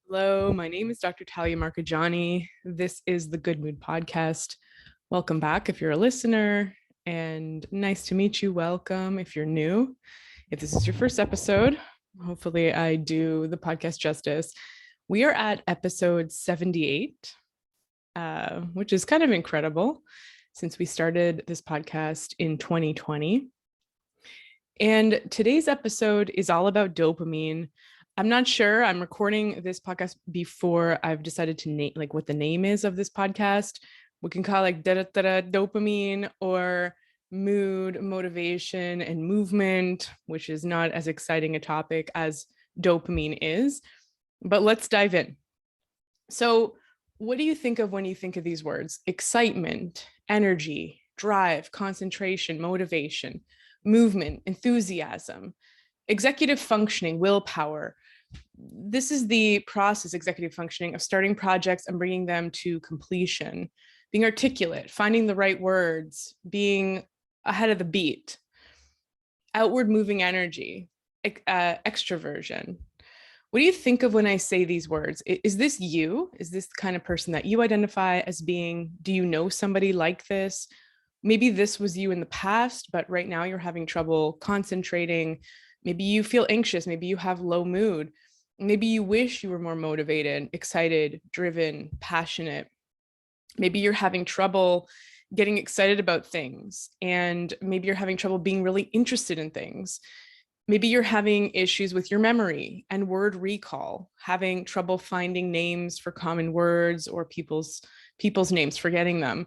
Hello, my name is Dr. Talia Marcheggiani. This is the Good Mood Podcast. Welcome back if you're a listener, and nice to meet you. Welcome if you're new. If this is your first episode, hopefully I do the podcast justice. We are at episode 78, which is kind of incredible since we started this podcast in 2020. And today's episode is all about dopamine. I'm not sure. I'm recording this podcast before I've decided to name what the name is of this podcast. We can call it dopamine or mood, motivation, and movement, which is not as exciting a topic as dopamine is. But let's dive in. So, what do you think of when you think of these words? Excitement, energy, drive, concentration, motivation, movement, enthusiasm, executive functioning, willpower. This is the process, executive functioning, of starting projects and bringing them to completion, being articulate, finding the right words, being ahead of the beat, outward moving energy, extroversion. What do you think of when I say these words? Is this you? Is this the kind of person that you identify as being? Do you know somebody like this? Maybe this was you in the past, but right now you're having trouble concentrating. Maybe you feel anxious. Maybe you have low mood. Maybe you wish you were more motivated, excited, driven, passionate. Maybe you're having trouble getting excited about things, and maybe you're having trouble being really interested in things. Maybe you're having issues with your memory and word recall, having trouble finding names for common words or people's names, forgetting them.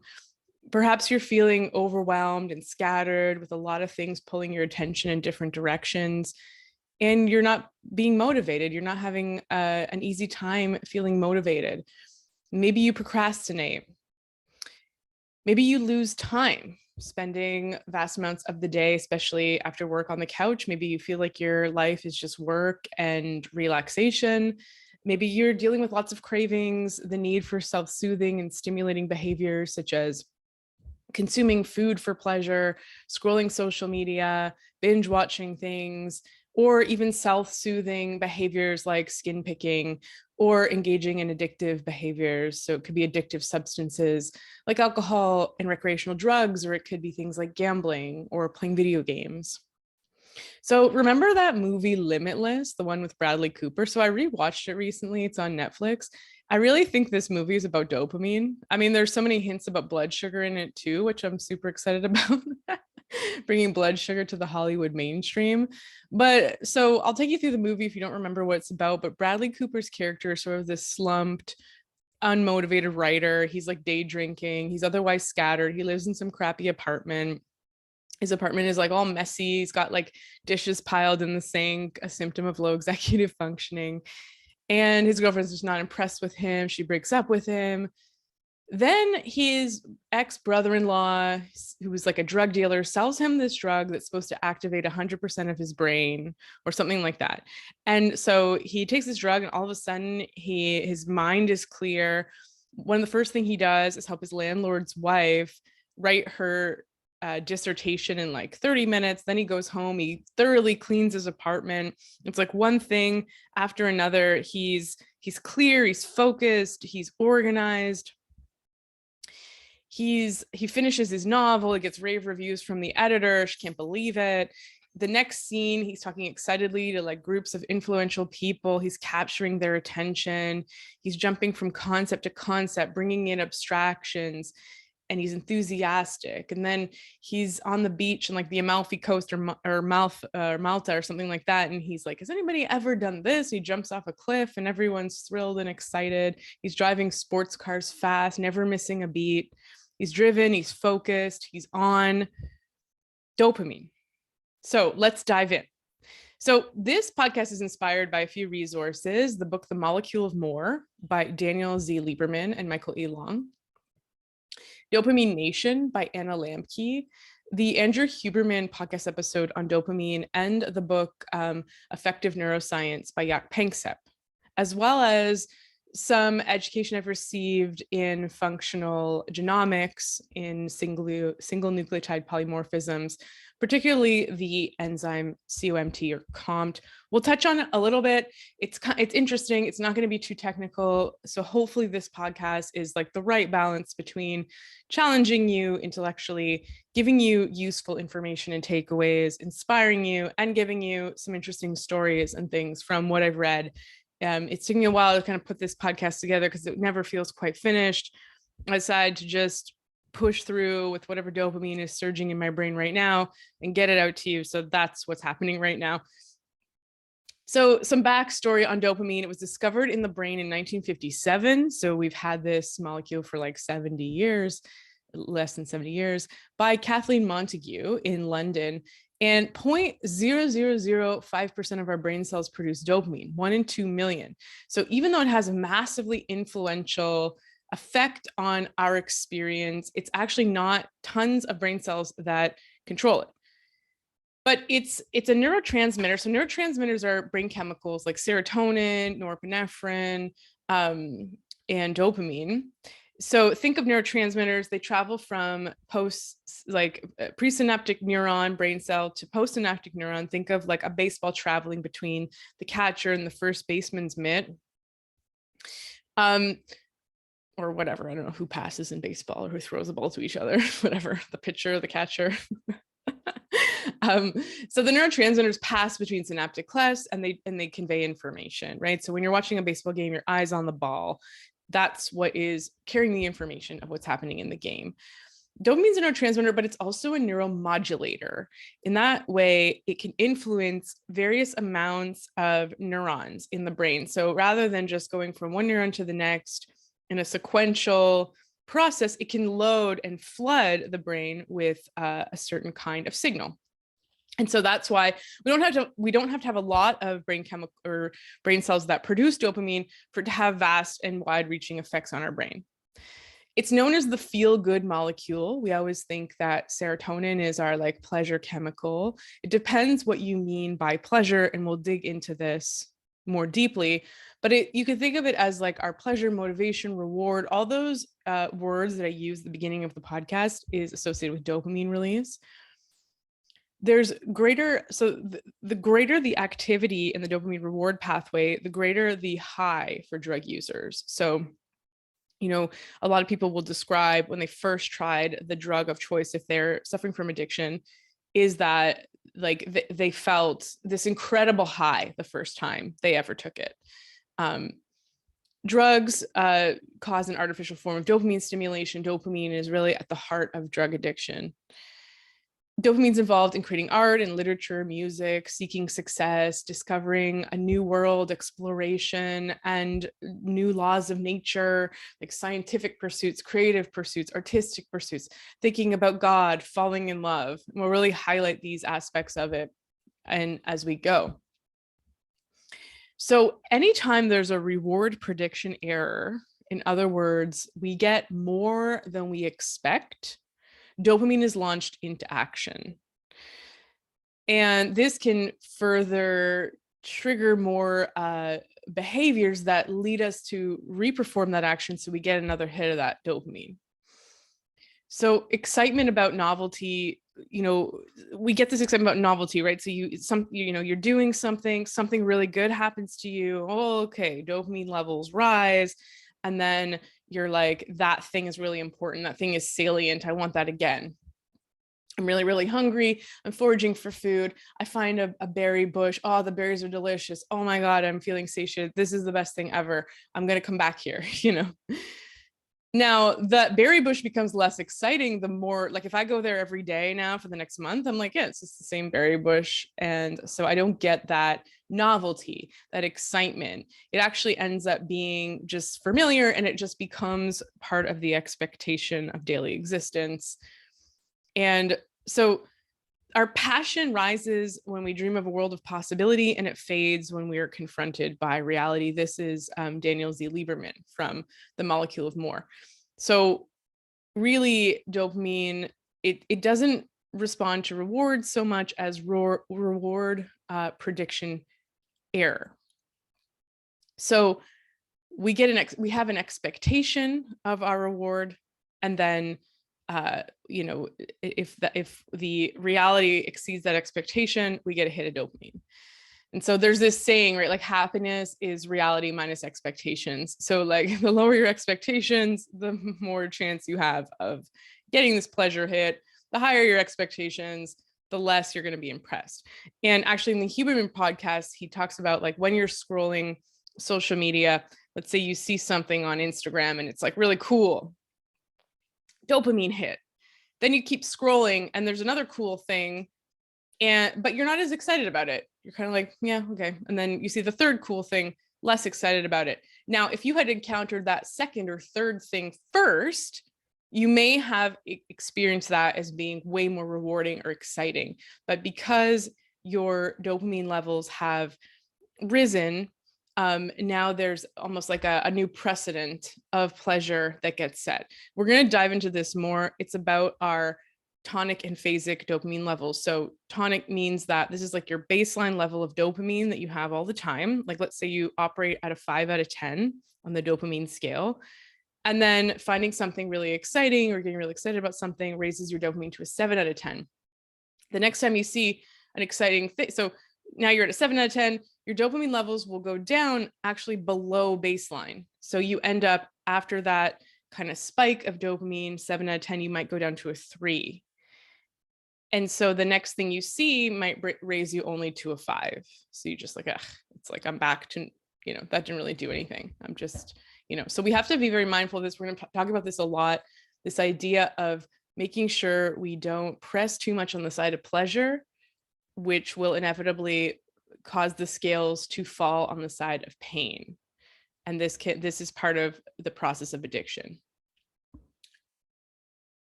Perhaps you're feeling overwhelmed and scattered with a lot of things pulling your attention in different directions, and you're not being motivated. You're not having an easy time feeling motivated. Maybe you procrastinate. Maybe you lose time spending vast amounts of the day, especially after work, on the couch. Maybe you feel like your life is just work and relaxation. Maybe you're dealing with lots of cravings, the need for self-soothing and stimulating behaviors such as consuming food for pleasure, scrolling social media, binge watching things, or even self-soothing behaviors like skin picking or engaging in addictive behaviors. So it could be addictive substances like alcohol and recreational drugs, or it could be things like gambling or playing video games. So remember that movie Limitless, the one with Bradley Cooper? So I rewatched it recently. It's on Netflix. I really think this movie is about dopamine. I mean, there's so many hints about blood sugar in it too, which I'm super excited about. Bringing blood sugar to the Hollywood mainstream. But so I'll take you through the movie if you don't remember what it's about. But Bradley Cooper's character is sort of this slumped, unmotivated writer. He's like day drinking. He's otherwise scattered. He lives in some crappy apartment. His apartment is like all messy. He's got like dishes piled in the sink, a symptom of low executive functioning. And his girlfriend's just not impressed with him. She breaks up with him. Then his ex-brother-in-law, who was like a drug dealer, sells him this drug that's supposed to activate 100% of his brain or something like that. And so he takes this drug, and all of a sudden his mind is clear. One of the first things he does is help his landlord's wife write her dissertation in like 30 minutes. Then he goes home, he thoroughly cleans his apartment. It's like one thing after another. He's clear, he's focused, he's organized. He finishes his novel. It gets rave reviews from the editor. She can't believe it. The next scene, he's talking excitedly to like groups of influential people. He's capturing their attention. He's jumping from concept to concept, bringing in abstractions, and he's enthusiastic. And then he's on the beach in like the Amalfi Coast or Malta or something like that. And he's like, has anybody ever done this? He jumps off a cliff and everyone's thrilled and excited. He's driving sports cars fast, never missing a beat. He's driven, he's focused, he's on dopamine. So let's dive in. So this podcast is inspired by a few resources: the book, The Molecule of More by Daniel Z. Lieberman and Michael E. Long, Dopamine Nation by Anna Lampke, the Andrew Huberman podcast episode on dopamine, and the book Effective Neuroscience by Jaak Panksepp, as well as some education I've received in functional genomics, in single nucleotide polymorphisms, particularly the enzyme COMT or COMT. We'll touch on it a little bit. It's interesting. It's not going to be too technical. So hopefully this podcast is like the right balance between challenging you intellectually, giving you useful information and takeaways, inspiring you, and giving you some interesting stories and things from what I've read. It's taking a while to kind of put this podcast together because it never feels quite finished. I decided to just push through with whatever dopamine is surging in my brain right now and get it out to you. So that's what's happening right now. So some backstory on dopamine. It was discovered in the brain in 1957. So we've had this molecule for like 70 years, less than 70 years, by Kathleen Montague in London. And 0.0005% of our brain cells produce dopamine, 1 in 2 million. So even though it has a massively influential effect on our experience, it's actually not tons of brain cells that control it. But it's a neurotransmitter. So neurotransmitters are brain chemicals like serotonin, norepinephrine, and dopamine. So think of neurotransmitters. They travel from presynaptic neuron brain cell to postsynaptic neuron. Think of like a baseball traveling between the catcher and the first baseman's mitt. Or whatever. I don't know who passes in baseball or who throws the ball to each other, whatever, the pitcher, the catcher. So the neurotransmitters pass between synaptic clefts and they convey information, right? So when you're watching a baseball game, your eye's on the ball. That's what is carrying the information of what's happening in the game. Dopamine is a neurotransmitter, but it's also a neuromodulator. In that way, it can influence various amounts of neurons in the brain. So rather than just going from one neuron to the next in a sequential process, it can load and flood the brain with a certain kind of signal. And so that's why we don't have to have a lot of brain chemical or brain cells that produce dopamine for it to have vast and wide-reaching effects on our brain. It's known as the feel-good molecule. We always think that serotonin is our like pleasure chemical. It depends what you mean by pleasure, and we'll dig into this more deeply. But you can think of it as like our pleasure, motivation, reward. All those words that I use at the beginning of the podcast is associated with dopamine release. There's greater, so the greater the activity in the dopamine reward pathway, the greater the high for drug users. So, a lot of people will describe when they first tried the drug of choice, if they're suffering from addiction, is that like they felt this incredible high the first time they ever took it. Drugs cause an artificial form of dopamine stimulation. Dopamine is really at the heart of drug addiction. Dopamine is involved in creating art and literature, music, seeking success, discovering a new world, exploration, and new laws of nature, like scientific pursuits, creative pursuits, artistic pursuits, thinking about God, falling in love. And we'll really highlight these aspects of it and as we go. So anytime there's a reward prediction error, in other words, we get more than we expect, dopamine is launched into action. And this can further trigger more behaviors that lead us to reperform that action so we get another hit of that dopamine. So excitement about novelty, we get this excitement about novelty, right? So you're doing something really good happens to you. Oh, okay, dopamine levels rise. And then you're like, that thing is really important. That thing is salient. I want that again. I'm really, really hungry. I'm foraging for food. I find a berry bush. Oh, the berries are delicious. Oh my God, I'm feeling satiated. This is the best thing ever. I'm going to come back here, Now, the berry bush becomes less exciting the more, like if I go there every day now for the next month, I'm like, yeah, it's just the same berry bush. And so I don't get that novelty, that excitement. It actually ends up being just familiar, and it just becomes part of the expectation of daily existence. And so our passion rises when we dream of a world of possibility, and it fades when we are confronted by reality. This is Daniel Z. Lieberman from The Molecule of More. So really, dopamine, it doesn't respond to reward so much as reward prediction error. So we have an expectation of our reward, and then if the reality exceeds that expectation, we get a hit of dopamine. And so there's this saying, right? Like happiness is reality minus expectations. So like the lower your expectations, the more chance you have of getting this pleasure hit. The higher your expectations, the less you're going to be impressed. And actually in the Huberman podcast, he talks about like when you're scrolling social media, let's say you see something on Instagram and it's like really cool, dopamine hit. Then you keep scrolling and there's another cool thing, but you're not as excited about it. You're kind of like, yeah, okay. And then you see the third cool thing, less excited about it. Now, if you had encountered that second or third thing first, you may have experienced that as being way more rewarding or exciting. But because your dopamine levels have risen, now there's almost like a new precedent of pleasure that gets set. We're going to dive into this more. It's about our tonic and phasic dopamine levels. So tonic means that this is like your baseline level of dopamine that you have all the time. Like let's say you operate at a 5 out of 10 on the dopamine scale. And then finding something really exciting or getting really excited about something raises your dopamine to a 7 out of 10. The next time you see an exciting thing, so now you're at a 7 out of 10, your dopamine levels will go down actually below baseline. So you end up after that kind of spike of dopamine, 7 out of 10, you might go down to a 3. And so the next thing you see might raise you only to a 5. So you just like, it's like, I'm back to, that didn't really do anything. I'm just, so we have to be very mindful of this. We're going to talk about this a lot. This idea of making sure we don't press too much on the side of pleasure, which will inevitably cause the scales to fall on the side of pain. And this is part of the process of addiction.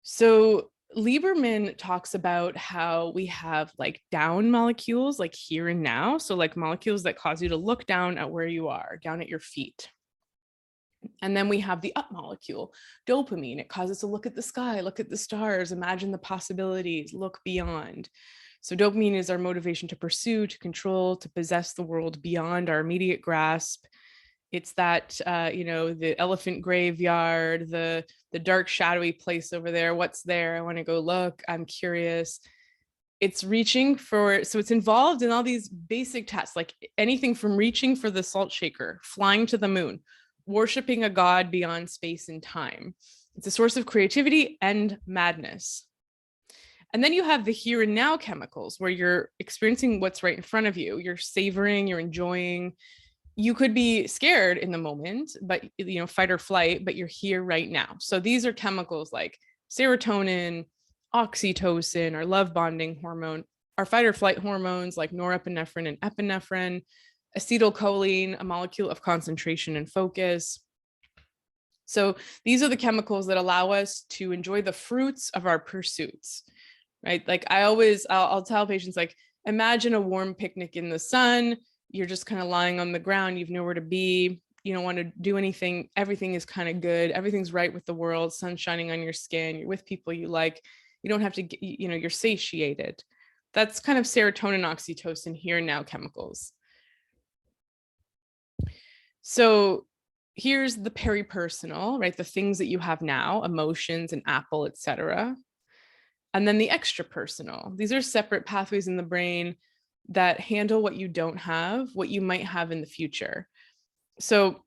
So Lieberman talks about how we have like down molecules, like here and now. So like molecules that cause you to look down at where you are, down at your feet. And then we have the up molecule, dopamine. It causes us to look at the sky, look at the stars, imagine the possibilities, look beyond. So dopamine is our motivation to pursue, to control, to possess the world beyond our immediate grasp. It's that, the elephant graveyard, the dark, shadowy place over there. What's there? I want to go look. I'm curious. It's reaching for, so it's involved in all these basic tasks, like anything from reaching for the salt shaker, flying to the moon, worshiping a god beyond space and time. It's a source of creativity and madness. And then you have the here and now chemicals where you're experiencing what's right in front of you. You're savoring, you're enjoying. You could be scared in the moment, but fight or flight, but you're here right now. So these are chemicals like serotonin, oxytocin, our love bonding hormone, our fight or flight hormones like norepinephrine and epinephrine, acetylcholine, a molecule of concentration and focus. So these are the chemicals that allow us to enjoy the fruits of our pursuits, right? Like I'll tell patients, like, imagine a warm picnic in the sun. You're just kind of lying on the ground. You've nowhere to be. You don't want to do anything. Everything is kind of good. Everything's right with the world. Sun's shining on your skin. You're with people you like. You don't have to, you're satiated. That's kind of serotonin, oxytocin, here and now chemicals. So here's the peripersonal, right? The things that you have now, emotions, an apple, etc. And then the extrapersonal. These are separate pathways in the brain that handle what you don't have, what you might have in the future. So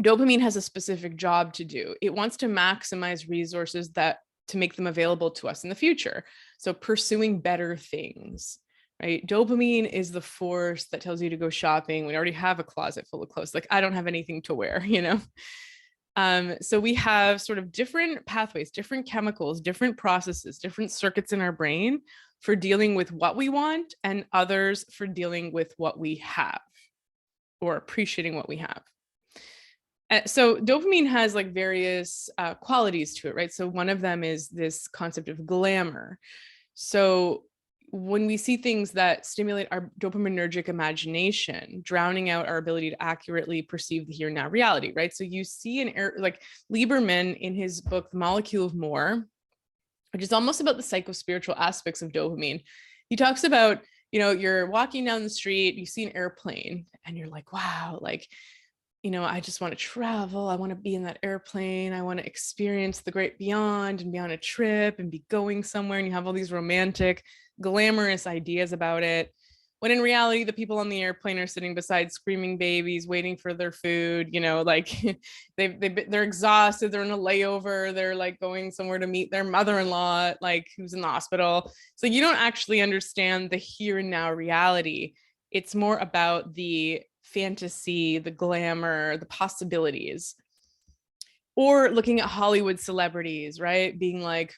dopamine has a specific job to do. It wants to maximize resources to make them available to us in the future. So pursuing better things, right? Dopamine is the force that tells you to go shopping. We already have a closet full of clothes. Like, I don't have anything to wear, So we have sort of different pathways, different chemicals, different processes, different circuits in our brain for dealing with what we want, and others for dealing with what we have or appreciating what we have. So dopamine has like various qualities to it, right? So one of them is this concept of glamour. So when we see things that stimulate our dopaminergic imagination, drowning out our ability to accurately perceive the here and now reality, right? So you see like Lieberman in his book, The Molecule of More, which is almost about the psychospiritual aspects of dopamine. He talks about, you're walking down the street, you see an airplane and you're like, wow, like I just want to travel. I want to be in that airplane. I want to experience the great beyond and be on a trip and be going somewhere. And you have all these romantic, glamorous ideas about it. When in reality, the people on the airplane are sitting beside screaming babies, waiting for their food. Like they're exhausted. They're in a layover. They're like going somewhere to meet their mother-in-law, like who's in the hospital. So you don't actually understand the here and now reality. It's more about the fantasy, the glamour, the possibilities. Or looking at Hollywood celebrities, right? Being like,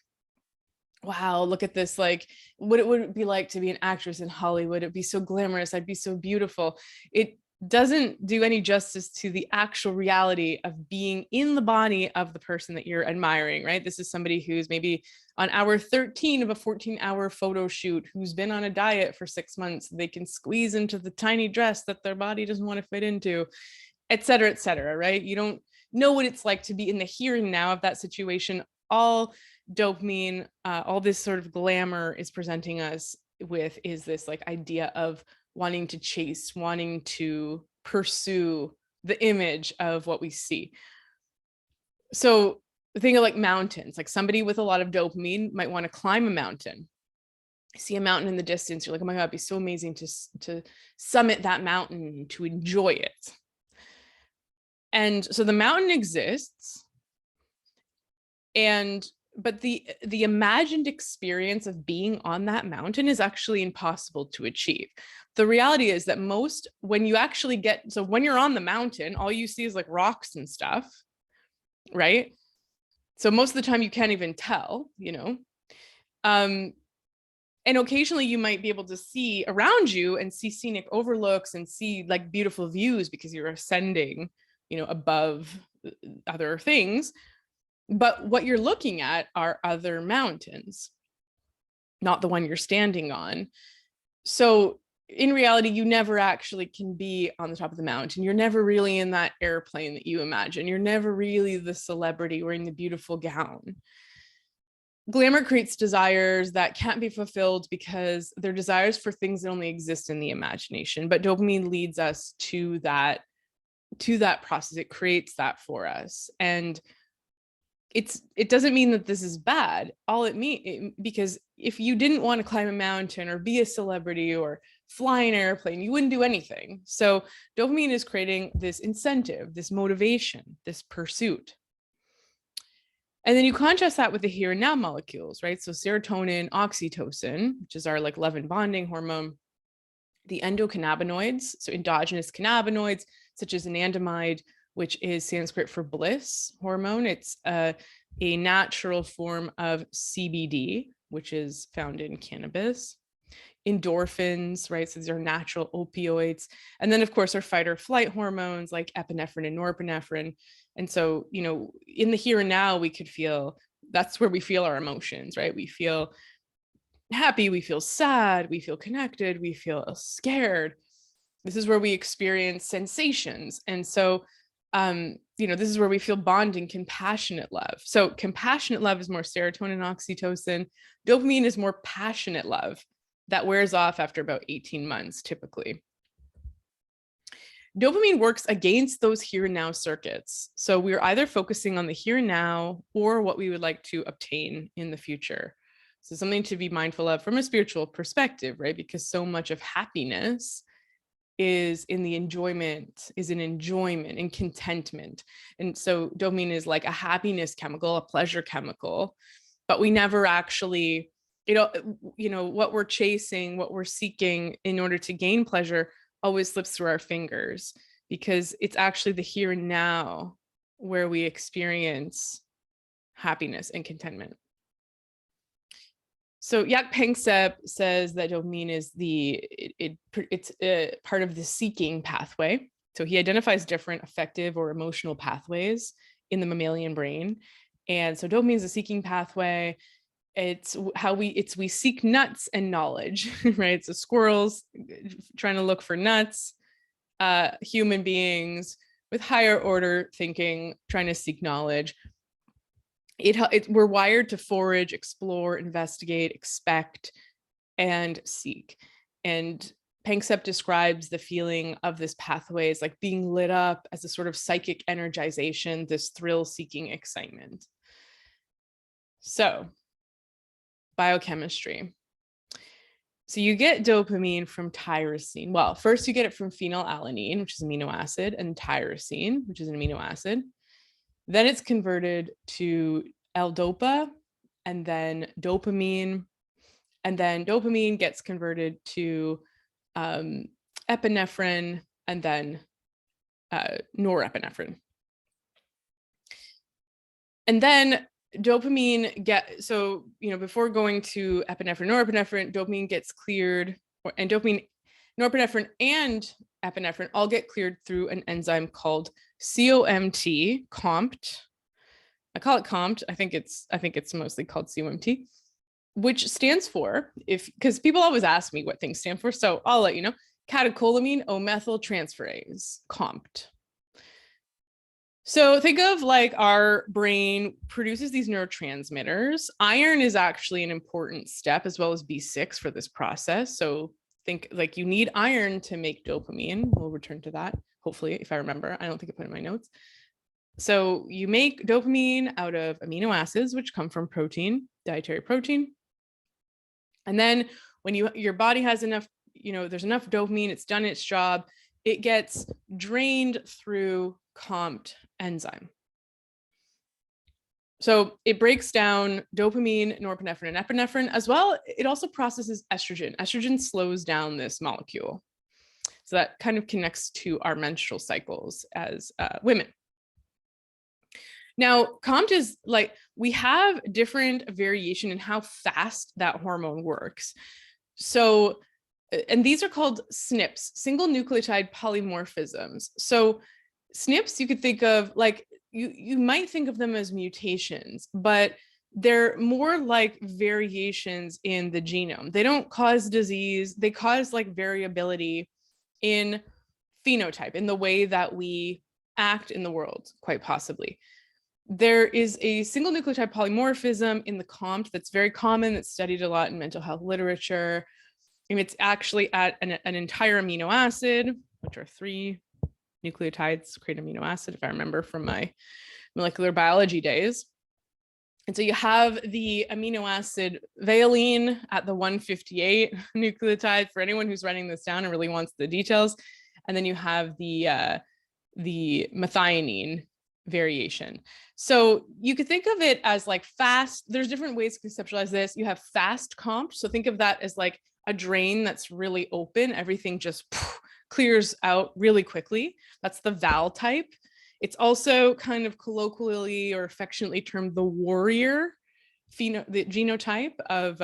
wow, look at this, like what it would be like to be an actress in Hollywood. It'd be so glamorous. I'd be so beautiful. It doesn't do any justice to the actual reality of being in the body of the person that you're admiring, right? This is somebody who's maybe on hour 13 of a 14-hour photo shoot, who's been on a diet for 6 months. They can squeeze into the tiny dress that their body doesn't want to fit into, et cetera, right? You don't know what it's like to be in the here and now of that situation. All dopamine, all this sort of glamour is presenting us with is this like idea of wanting to chase, wanting to pursue the image of what we see. So think of like mountains, like somebody with a lot of dopamine might want to climb a mountain. See a mountain in the distance, you're like, oh my God, it'd be so amazing to summit that mountain, to enjoy it. And so the mountain exists, but the imagined experience of being on that mountain is actually impossible to achieve. The reality is that when you actually when you're on the mountain, all you see is like rocks and stuff, right? So most of the time you can't even tell, and occasionally you might be able to see around you and see scenic overlooks and see like beautiful views because you're ascending, above other things. But what you're looking at are other mountains, not the one you're standing on. So in reality, you never actually can be on the top of the mountain. You're never really in that airplane that you imagine. You're never really the celebrity wearing the beautiful gown. Glamour creates desires that can't be fulfilled because they're desires for things that only exist in the imagination. But dopamine leads us to that process. It creates that for us. And it doesn't mean that this is bad. Because if you didn't want to climb a mountain or be a celebrity or fly an airplane, you wouldn't do anything. So dopamine is creating this incentive, this motivation, this pursuit. And then you contrast that with the here and now molecules, right? So serotonin, oxytocin, which is our like love and bonding hormone, the endocannabinoids, so endogenous cannabinoids, such as anandamide, which is Sanskrit for bliss hormone. It's a natural form of CBD, which is found in cannabis. Endorphins, right? So these are natural opioids. And then, of course, our fight or flight hormones like epinephrine and norepinephrine. And so, in the here and now, that's where we feel our emotions, right? We feel happy, we feel sad, we feel connected, we feel scared. This is where we experience sensations. And so, this is where we feel bonding, compassionate love. So compassionate love is more serotonin, oxytocin. Dopamine is more passionate love that wears off after about 18 months, typically. Dopamine works against those here and now circuits. So we're either focusing on the here and now or what we would like to obtain in the future. So something to be mindful of from a spiritual perspective, right? Because so much of happiness is in enjoyment and contentment. And so dopamine is like a happiness chemical, a pleasure chemical, but we never actually, what we're chasing, what we're seeking in order to gain pleasure always slips through our fingers, because it's actually the here and now where we experience happiness and contentment. So Jaak Panksepp says that dopamine is it's a part of the seeking pathway. So he identifies different affective or emotional pathways in the mammalian brain. And so dopamine is a seeking pathway. It's how we seek nuts and knowledge, right? So squirrels trying to look for nuts, human beings with higher order thinking trying to seek knowledge. We're wired to forage, explore, investigate, expect, and seek. And Panksepp describes the feeling of this pathway as like being lit up, as a sort of psychic energization, this thrill-seeking excitement. So, biochemistry. So you get dopamine from tyrosine. Well, first you get it from phenylalanine, which is an amino acid, and tyrosine, which is an amino acid. Then it's converted to L-dopa, and then dopamine, and then dopamine gets converted to epinephrine, and then norepinephrine. And then dopamine before going to epinephrine, norepinephrine, dopamine gets cleared, and dopamine, norepinephrine, and epinephrine all get cleared through an enzyme called COMT. I call it COMT. I think it's mostly called COMT, which stands for, because people always ask me what things stand for, so I'll let you know. Catecholamine O-methyltransferase, COMT. So think of like our brain produces these neurotransmitters. Iron is actually an important step, as well as B6 for this process. So think like you need iron to make dopamine. We'll return to that, hopefully, if I remember. I don't think I put it in my notes. So you make dopamine out of amino acids, which come from protein, dietary protein. And then when your body has enough, there's enough dopamine, it's done its job, it gets drained through COMT enzyme. So it breaks down dopamine, norepinephrine, and epinephrine as well. It also processes estrogen. Estrogen slows down this molecule. So that kind of connects to our menstrual cycles as women. Now, COMT is like, we have different variation in how fast that hormone works. So, and these are called SNPs, single nucleotide polymorphisms. So SNPs, you could think of like, you might think of them as mutations, but they're more like variations in the genome. They don't cause disease. They cause like variability in phenotype, in the way that we act in the world, quite possibly. There is a single nucleotide polymorphism in the COMT that's very common, that's studied a lot in mental health literature. And it's actually at an entire amino acid, which are 3 nucleotides create amino acid, if I remember from my molecular biology days. And so you have the amino acid valine at the 158 nucleotide, for anyone who's writing this down and really wants the details. And then you have the methionine variation. So you could think of it as like fast. There's different ways to conceptualize this. You have fast COMT. So think of that as like a drain that's really open. Everything just clears out really quickly. That's the Val type. It's also kind of colloquially or affectionately termed the warrior the genotype of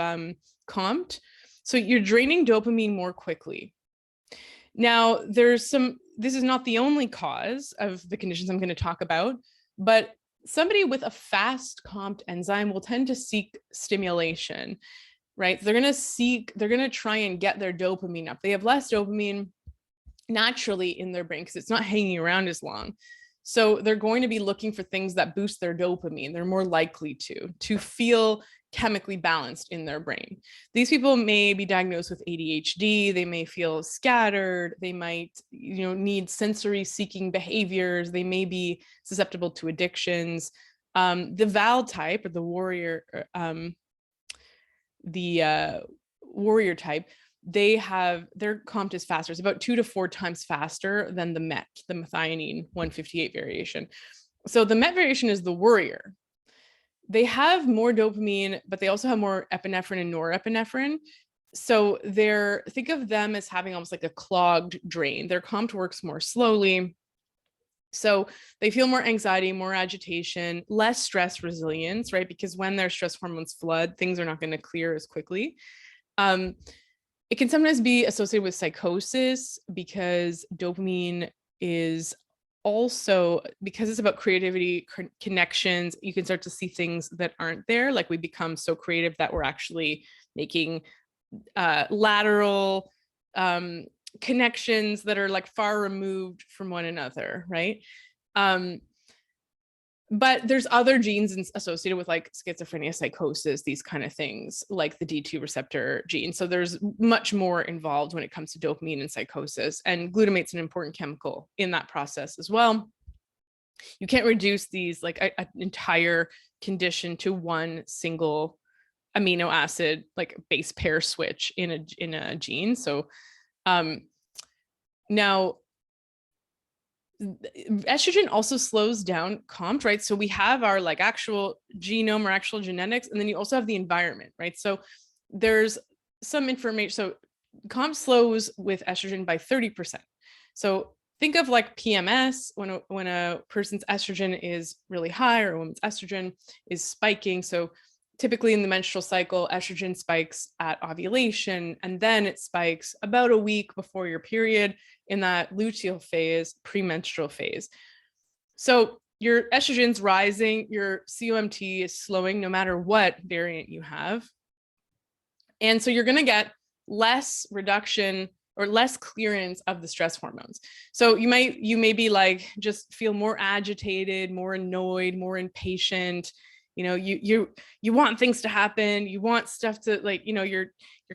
COMT. So you're draining dopamine more quickly. Now, this is not the only cause of the conditions I'm going to talk about, but somebody with a fast COMT enzyme will tend to seek stimulation, right? They're going to try and get their dopamine up. They have less dopamine naturally in their brain because it's not hanging around as long. So they're going to be looking for things that boost their dopamine. They're more likely to feel chemically balanced in their brain. These people may be diagnosed with ADHD. They may feel scattered. They might, need sensory seeking behaviors. They may be susceptible to addictions. The Val type, or the warrior, warrior type, their COMT is faster. It's about 2 to 4 times faster than the MET, the methionine 158 variation. So the MET variation is the warrior. They have more dopamine, but they also have more epinephrine and norepinephrine. So think of them as having almost like a clogged drain. Their COMT works more slowly. So they feel more anxiety, more agitation, less stress resilience, right? Because when their stress hormones flood, things are not going to clear as quickly. It can sometimes be associated with psychosis because dopamine is also, because it's about creativity, connections, you can start to see things that aren't there. Like we become so creative that we're actually making lateral connections that are like far removed from one another, right? But there's other genes associated with like schizophrenia, psychosis, these kind of things, like the D2 receptor gene. So there's much more involved when it comes to dopamine and psychosis, and glutamate's an important chemical in that process as well. You can't reduce these like an entire condition to one single amino acid, like base pair switch in a gene. So now estrogen also slows down COMT, right? So we have our like actual genome or actual genetics, and then you also have the environment, right? So there's some information. So COMT slows with estrogen by 30%. So think of like PMS when a person's estrogen is really high or a woman's estrogen is spiking. So typically in the menstrual cycle, estrogen spikes at ovulation, and then it spikes about a week before your period in that luteal phase, premenstrual phase. So your estrogen's rising, your COMT is slowing no matter what variant you have. And so you're going to get less reduction or less clearance of the stress hormones. So you may be like, just feel more agitated, more annoyed, more impatient. You know, you want things to happen. You want stuff to like, you know, you're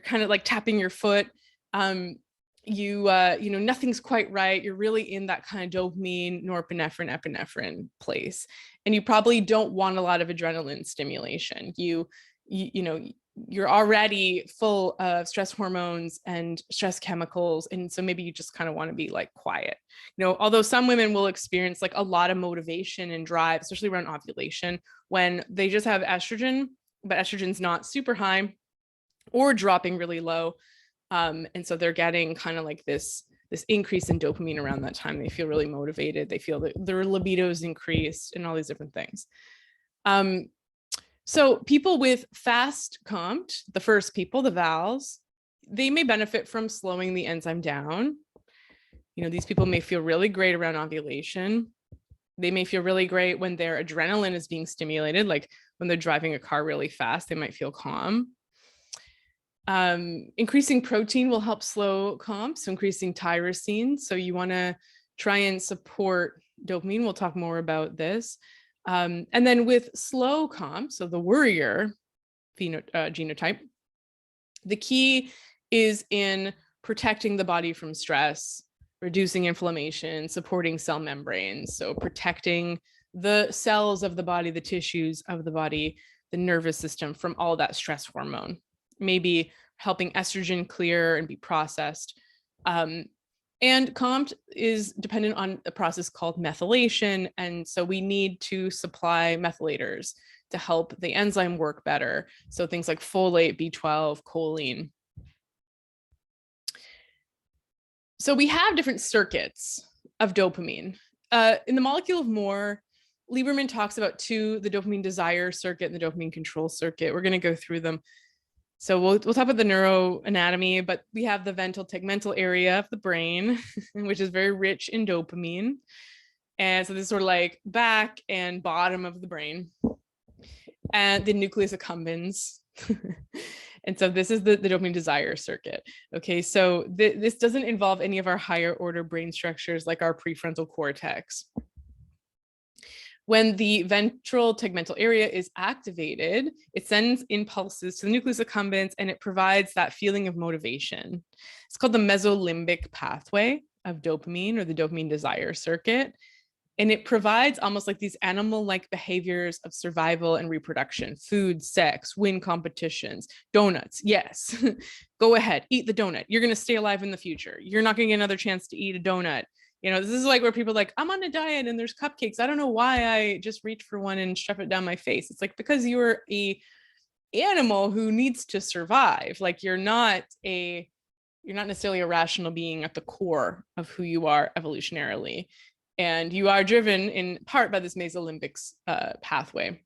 kind of like tapping your foot. You know, nothing's quite right. You're really in that kind of dopamine, norepinephrine, epinephrine place. And you probably don't want a lot of adrenaline stimulation. You know, you're already full of stress hormones and stress chemicals. And so maybe you just kind of want to be like quiet, you know, although some women will experience like a lot of motivation and drive, especially around ovulation, when they just have estrogen, but estrogen's not super high or dropping really low. And so they're getting kind of like this increase in dopamine around that time. They feel really motivated. They feel that their libido is increased and all these different things. So people with fast COMT, the first people, the vals, they may benefit from slowing the enzyme down. You know, these people may feel really great around ovulation. They may feel really great when their adrenaline is being stimulated, like when they're driving a car really fast, they might feel calm. Increasing protein will help slow COMT, so increasing tyrosine. So you want to try and support dopamine. We'll talk more about this. And then with slow COMT, so the worrier genotype, the key is in protecting the body from stress, reducing inflammation, supporting cell membranes. So protecting the cells of the body, the tissues of the body, the nervous system from all that stress hormone. Maybe helping estrogen clear and be processed. And COMT is dependent on a process called methylation. And so we need to supply methylators to help the enzyme work better. So things like folate, B12, choline. So we have different circuits of dopamine. In the Molecule of More, Lieberman talks about two, the dopamine desire circuit and the dopamine control circuit. We're going to go through them. So we'll talk about the neuroanatomy, but we have the ventral tegmental area of the brain, which is very rich in dopamine. And so this is sort of like back and bottom of the brain. And the nucleus accumbens. And so this is the dopamine desire circuit. Okay, so this doesn't involve any of our higher order brain structures like our prefrontal cortex. When the ventral tegmental area is activated, it sends impulses to the nucleus accumbens and it provides that feeling of motivation. It's called the mesolimbic pathway of dopamine, or the dopamine desire circuit. And it provides almost like these animal-like behaviors of survival and reproduction: food, sex, win competitions, donuts. Yes, go ahead, eat the donut. You're going to stay alive in the future. You're not going to get another chance to eat a donut. You know, this is like where people are like, I'm on a diet and there's cupcakes. I don't know why I just reach for one and shove it down my face. It's like, because you're a animal who needs to survive. Like you're not necessarily a rational being at the core of who you are evolutionarily. And you are driven in part by this mesolimbic pathway.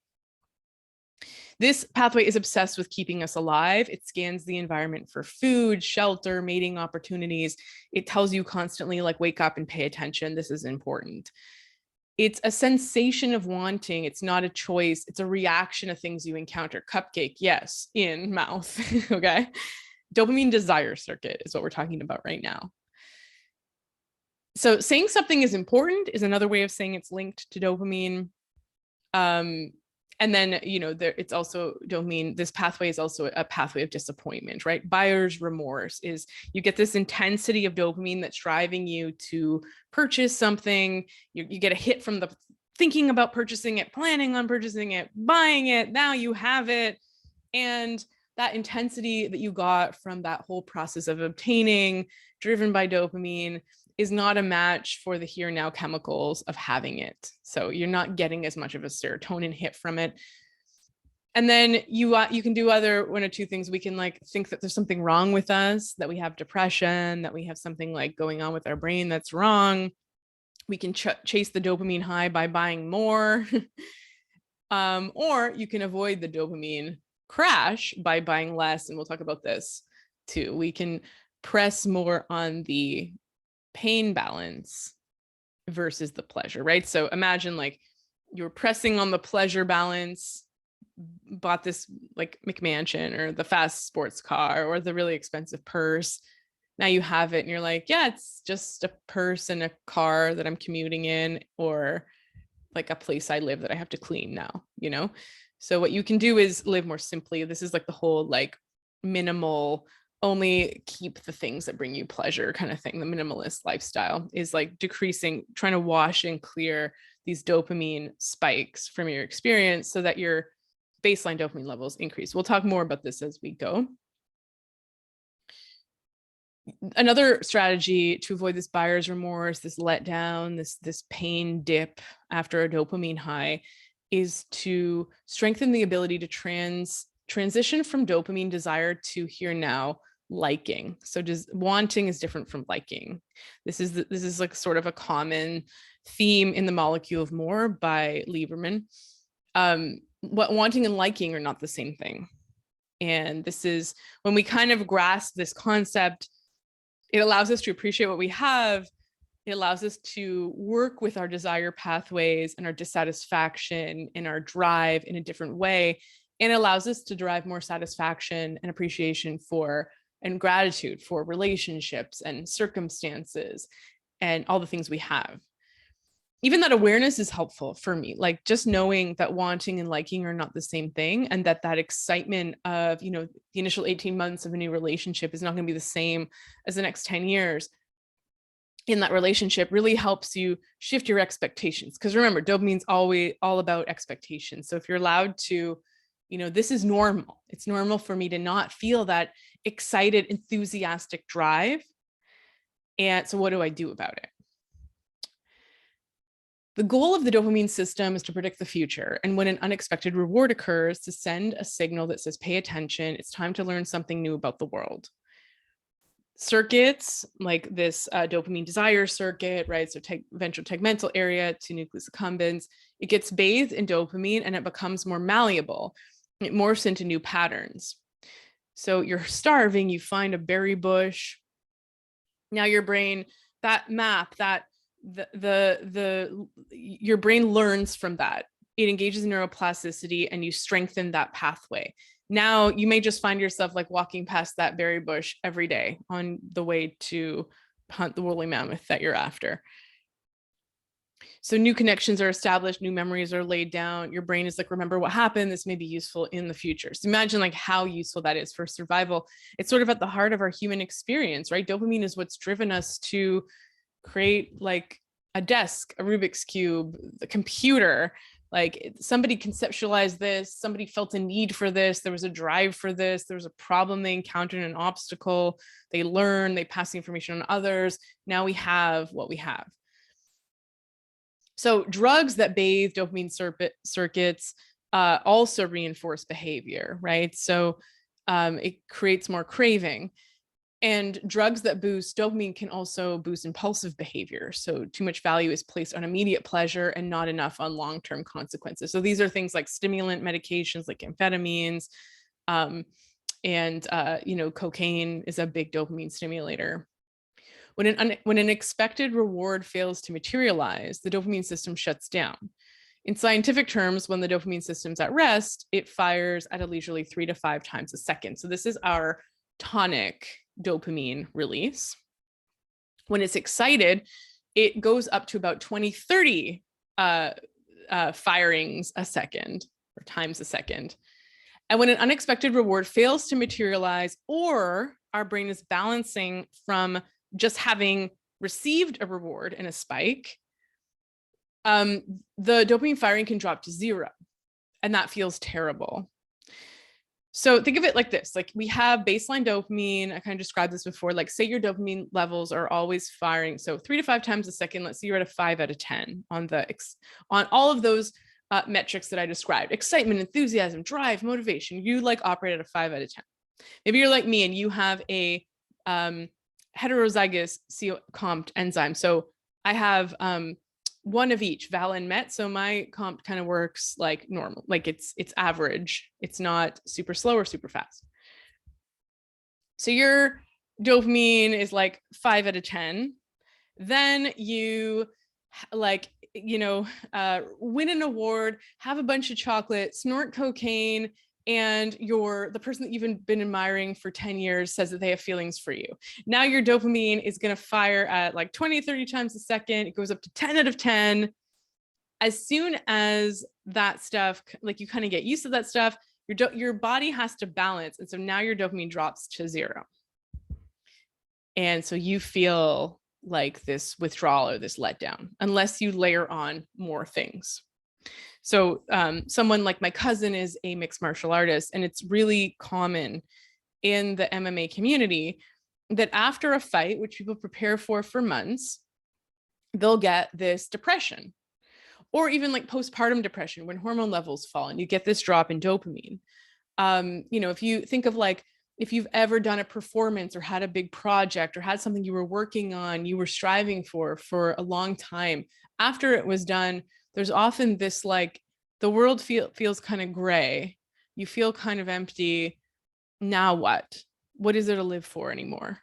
This pathway is obsessed with keeping us alive. It scans the environment for food, shelter, mating opportunities. It tells you constantly, like, wake up and pay attention. This is important. It's a sensation of wanting. It's not a choice. It's a reaction to things you encounter. Cupcake, yes, in mouth, okay? Dopamine desire circuit is what we're talking about right now. So saying something is important is another way of saying it's linked to dopamine. And then, it's also dopamine. This pathway is also a pathway of disappointment, right? Buyer's remorse is you get this intensity of dopamine that's driving you to purchase something. You get a hit from the thinking about purchasing it, planning on purchasing it, buying it. Now you have it. And that intensity that you got from that whole process of obtaining, driven by dopamine, is not a match for the here now chemicals of having it. So you're not getting as much of a serotonin hit from it. And then you can do other one or two things. We can think that there's something wrong with us, that we have depression, that we have something going on with our brain that's wrong. We can chase the dopamine high by buying more. Or you can avoid the dopamine crash by buying less. And we'll talk about this too. We can press more on the pain balance versus the pleasure, right? So imagine you're pressing on the pleasure balance, bought this McMansion or the fast sports car or the really expensive purse. Now you have it and you're yeah, it's just a purse and a car that I'm commuting in, or a place I live that I have to clean now, So what you can do is live more simply. This is the whole minimal, only keep the things that bring you pleasure kind of thing. The minimalist lifestyle is decreasing, trying to wash and clear these dopamine spikes from your experience so that your baseline dopamine levels increase. We'll talk more about this as we go. Another strategy to avoid this buyer's remorse, this letdown, this pain dip after a dopamine high, is to strengthen the ability to transition from dopamine desire to here now liking. So just wanting is different from liking. This is sort of a common theme in The Molecule of More by Lieberman. What wanting and liking are not the same thing. And this is when we kind of grasp this concept, it allows us to appreciate what we have. It allows us to work with our desire pathways and our dissatisfaction and our drive in a different way. And it allows us to derive more satisfaction and appreciation for and gratitude for relationships and circumstances and all the things we have. Even that awareness is helpful for me, just knowing that wanting and liking are not the same thing, and that excitement of, the initial 18 months of a new relationship is not going to be the same as the next 10 years in that relationship, really helps you shift your expectations. Because remember, dopamine's always all about expectations. So if you're allowed to, this is normal. It's normal for me to not feel that excited, enthusiastic drive. And so what do I do about it? The goal of the dopamine system is to predict the future. And when an unexpected reward occurs, to send a signal that says, pay attention, it's time to learn something new about the world. Circuits like this dopamine desire circuit, right? So ventral tegmental area to nucleus accumbens, it gets bathed in dopamine and it becomes more malleable. It morphs into new patterns. So you're starving, you find a berry bush. Now your brain, that map, that your brain learns from that. It engages in neuroplasticity and you strengthen that pathway. Now you may just find yourself walking past that berry bush every day on the way to hunt the woolly mammoth that you're after. So new connections are established, new memories are laid down. Your brain is remember what happened. This may be useful in the future. So imagine how useful that is for survival. It's sort of at the heart of our human experience, right? Dopamine is what's driven us to create a desk, a Rubik's Cube, the computer. Somebody conceptualized this, somebody felt a need for this, there was a drive for this, there was a problem they encountered, an obstacle, they learn, they pass the information on others. Now we have what we have. So drugs that bathe dopamine circuits also reinforce behavior, right? So it creates more craving. And drugs that boost dopamine can also boost impulsive behavior. So too much value is placed on immediate pleasure and not enough on long-term consequences. So these are things like stimulant medications like amphetamines, and cocaine is a big dopamine stimulator. When an expected reward fails to materialize, the dopamine system shuts down. In scientific terms, when the dopamine system's at rest, it fires at a leisurely 3 to 5 times a second. So this is our tonic dopamine release. When it's excited, it goes up to about 20, 30 firings a second or times a second. And when an unexpected reward fails to materialize, or our brain is balancing from just having received a reward and a spike, the dopamine firing can drop to 0. And that feels terrible. So think of it like this, like we have baseline dopamine. I kind of described this before, like say your dopamine levels are always firing. So 3 to 5 times a second, let's say you're at a 5 out of 10 on all of those metrics that I described: excitement, enthusiasm, drive, motivation. You like operate at a 5 out of 10. Maybe you're like me and you have a heterozygous COMT enzyme. So I have one of each, val and met. So my comp kind of works like normal, like it's average. It's not super slow or super fast. So your dopamine is like 5 out of 10. Then you win an award, have a bunch of chocolate, snort cocaine, and the person that you've been admiring for 10 years says that they have feelings for you. Now your dopamine is going to fire at like 20, 30 times a second. It goes up to 10 out of 10. As soon as that stuff, like you kind of get used to that stuff, your body has to balance. And so now your dopamine drops to 0. And so you feel like this withdrawal or this letdown, unless you layer on more things. So someone like my cousin is a mixed martial artist, and it's really common in the MMA community that after a fight, which people prepare for months, they'll get this depression, or even like postpartum depression when hormone levels fall and you get this drop in dopamine. If you think of like, if you've ever done a performance or had a big project or had something you were working on, you were striving for a long time, after it was done, there's often this like, the world feels kind of gray. You feel kind of empty. Now what? What is there to live for anymore?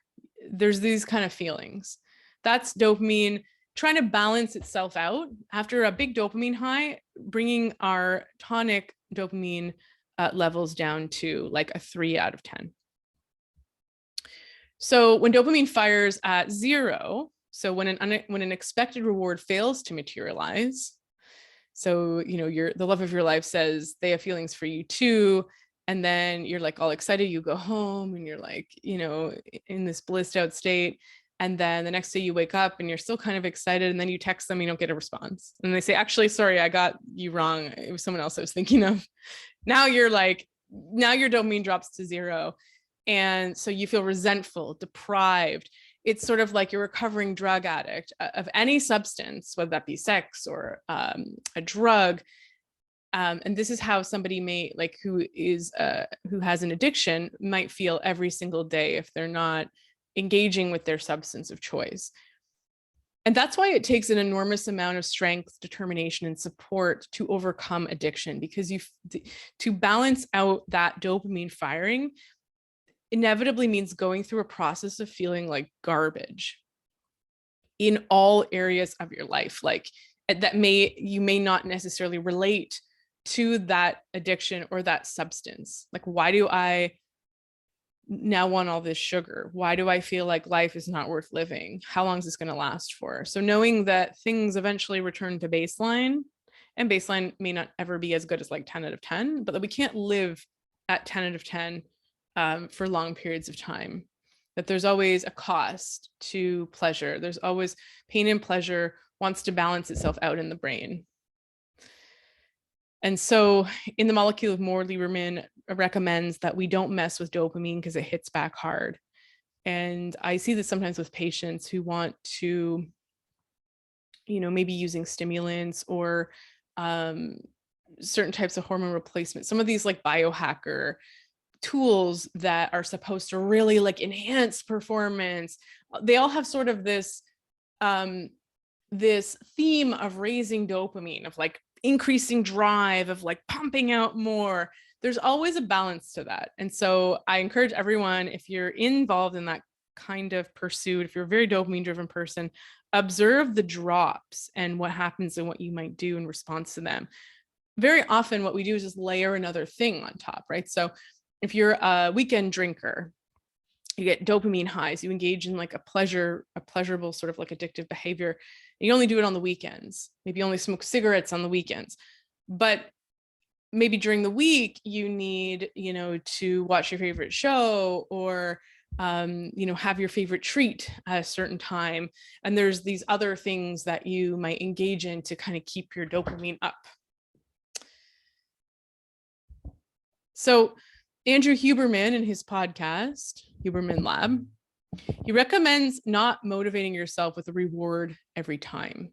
There's these kind of feelings. That's dopamine trying to balance itself out after a big dopamine high, bringing our tonic dopamine levels down to like a 3 out of 10. So when dopamine fires at 0, so when an expected reward fails to materialize, so the love of your life says they have feelings for you too, and then you're like all excited, you go home and you're like in this blissed out state, and then the next day you wake up and you're still kind of excited, and then you text them, you don't get a response, and they say, actually, sorry, I got you wrong, it was someone else I was thinking of. Now your dopamine drops to 0, and so you feel resentful, deprived. It's sort of like you're a recovering drug addict of any substance, whether that be sex or a drug. And this is how somebody who has an addiction might feel every single day if they're not engaging with their substance of choice. And that's why it takes an enormous amount of strength, determination, and support to overcome addiction, because to balance out that dopamine firing inevitably means going through a process of feeling like garbage in all areas of your life, like you may not necessarily relate to that addiction or that substance. Like, why do I now want all this sugar? Why do I feel like life is not worth living? How long is this going to last for? So knowing that things eventually return to baseline, and baseline may not ever be as good as like 10 out of 10, but that we can't live at 10 out of 10 for long periods of time, that there's always a cost to pleasure. There's always pain, and pleasure wants to balance itself out in the brain. And so in the Molecule of More, Lieberman recommends that we don't mess with dopamine because it hits back hard. And I see this sometimes with patients who want to, maybe using stimulants or certain types of hormone replacement, some of these like biohacker tools that are supposed to really like enhance performance. They all have sort of this theme of raising dopamine, of like increasing drive, of like pumping out more. There's always a balance to that. And so I encourage everyone, if you're involved in that kind of pursuit, if you're a very dopamine driven person, observe the drops and what happens and what you might do in response to them. Very often what we do is just layer another thing on top, right? So if you're a weekend drinker, you get dopamine highs, you engage in like a pleasurable sort of like addictive behavior. You only do it on the weekends. Maybe you only smoke cigarettes on the weekends. But maybe during the week, you need, to watch your favorite show or, have your favorite treat at a certain time. And there's these other things that you might engage in to kind of keep your dopamine up. So Andrew Huberman, in his podcast, Huberman Lab, he recommends not motivating yourself with a reward every time.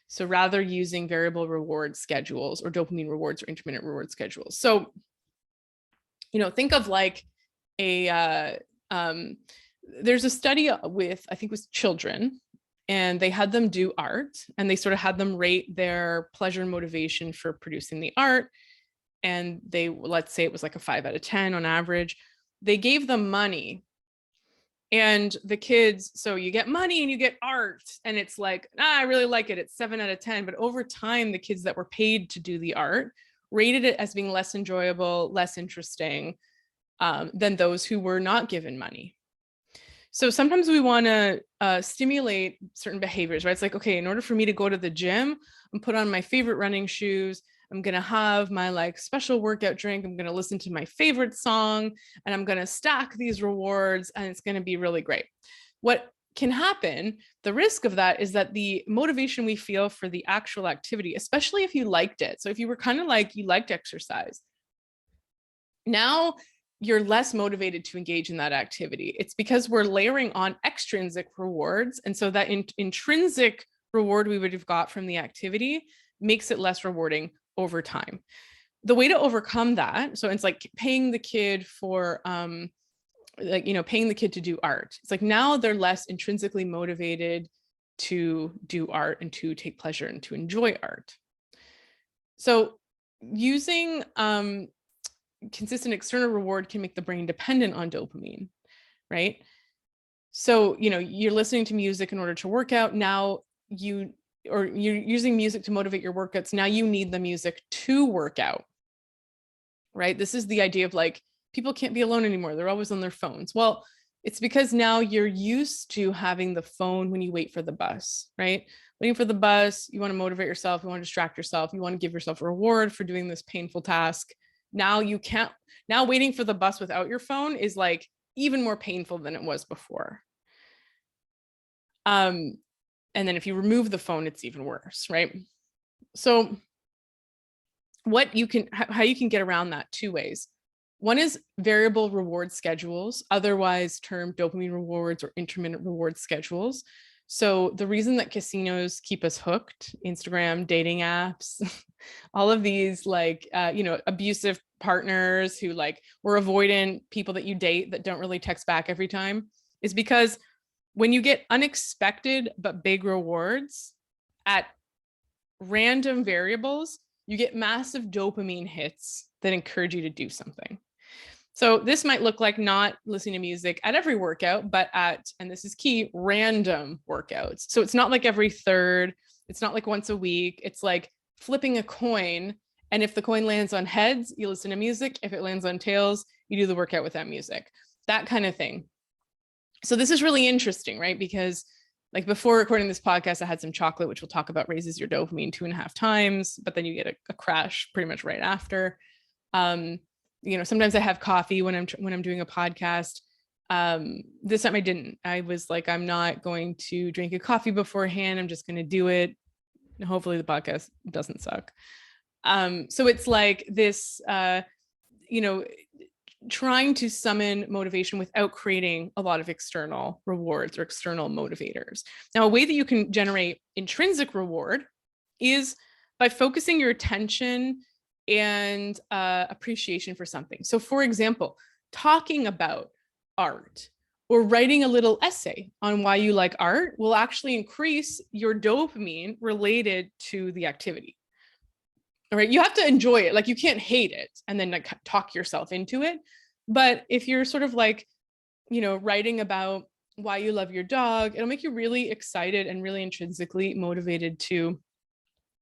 So rather using variable reward schedules or dopamine rewards or intermittent reward schedules. So, think of like there's a study with, I think it was children, and they had them do art, and they sort of had them rate their pleasure and motivation for producing the art. And let's say it was like a 5 out of 10 on average. They gave them money. And the kids, so you get money and you get art, and it's like, I really like it. It's 7 out of 10. But over time, the kids that were paid to do the art rated it as being less enjoyable, less interesting than those who were not given money. So sometimes we want to stimulate certain behaviors, right? It's like, okay, in order for me to go to the gym and put on my favorite running shoes, I'm going to have my like special workout drink. I'm going to listen to my favorite song, and I'm going to stack these rewards, and it's going to be really great. What can happen, the risk of that is that the motivation we feel for the actual activity, especially if you liked it. So if you were kind of like, you liked exercise, now you're less motivated to engage in that activity. It's because we're layering on extrinsic rewards. And so that intrinsic reward we would have got from the activity makes it less rewarding over time. The way to overcome that, so it's like paying the kid for, paying the kid to do art. It's like now they're less intrinsically motivated to do art and to take pleasure and to enjoy art. So using consistent external reward can make the brain dependent on dopamine, right? So, you're listening to music in order to work out. Now you're using music to motivate your workouts. Now you need the music to work out, right? This is the idea of like, people can't be alone anymore. They're always on their phones. Well, it's because now you're used to having the phone when you wait for the bus, right? Waiting for the bus, you want to motivate yourself. You want to distract yourself. You want to give yourself a reward for doing this painful task. Now waiting for the bus without your phone is like even more painful than it was before. And then if you remove the phone, it's even worse, right? So how you can get around that, 2 ways. One is variable reward schedules, otherwise termed dopamine rewards or intermittent reward schedules. So the reason that casinos keep us hooked, Instagram, dating apps, all of these like, abusive partners who like were avoidant, people that you date that don't really text back every time, is because when you get unexpected but big rewards at random variables, you get massive dopamine hits that encourage you to do something. So this might look like not listening to music at every workout, but and this is key, random workouts. So it's not like every third, it's not like once a week. It's like flipping a coin. And if the coin lands on heads, you listen to music. If it lands on tails, you do the workout with that music, that kind of thing. So this is really interesting, right? Because like before recording this podcast, I had some chocolate, which we'll talk about raises your dopamine 2.5 times, but then you get a crash pretty much right after. Sometimes I have coffee when I'm doing a podcast. This time I didn't. I was like, I'm not going to drink a coffee beforehand. I'm just going to do it. And hopefully the podcast doesn't suck. So it's like this, trying to summon motivation without creating a lot of external rewards or external motivators. Now, a way that you can generate intrinsic reward is by focusing your attention and appreciation for something. So for example, talking about art or writing a little essay on why you like art will actually increase your dopamine related to the activity. All right, you have to enjoy it. Like you can't hate it and then like talk yourself into it. But if you're sort of like, writing about why you love your dog, it'll make you really excited and really intrinsically motivated to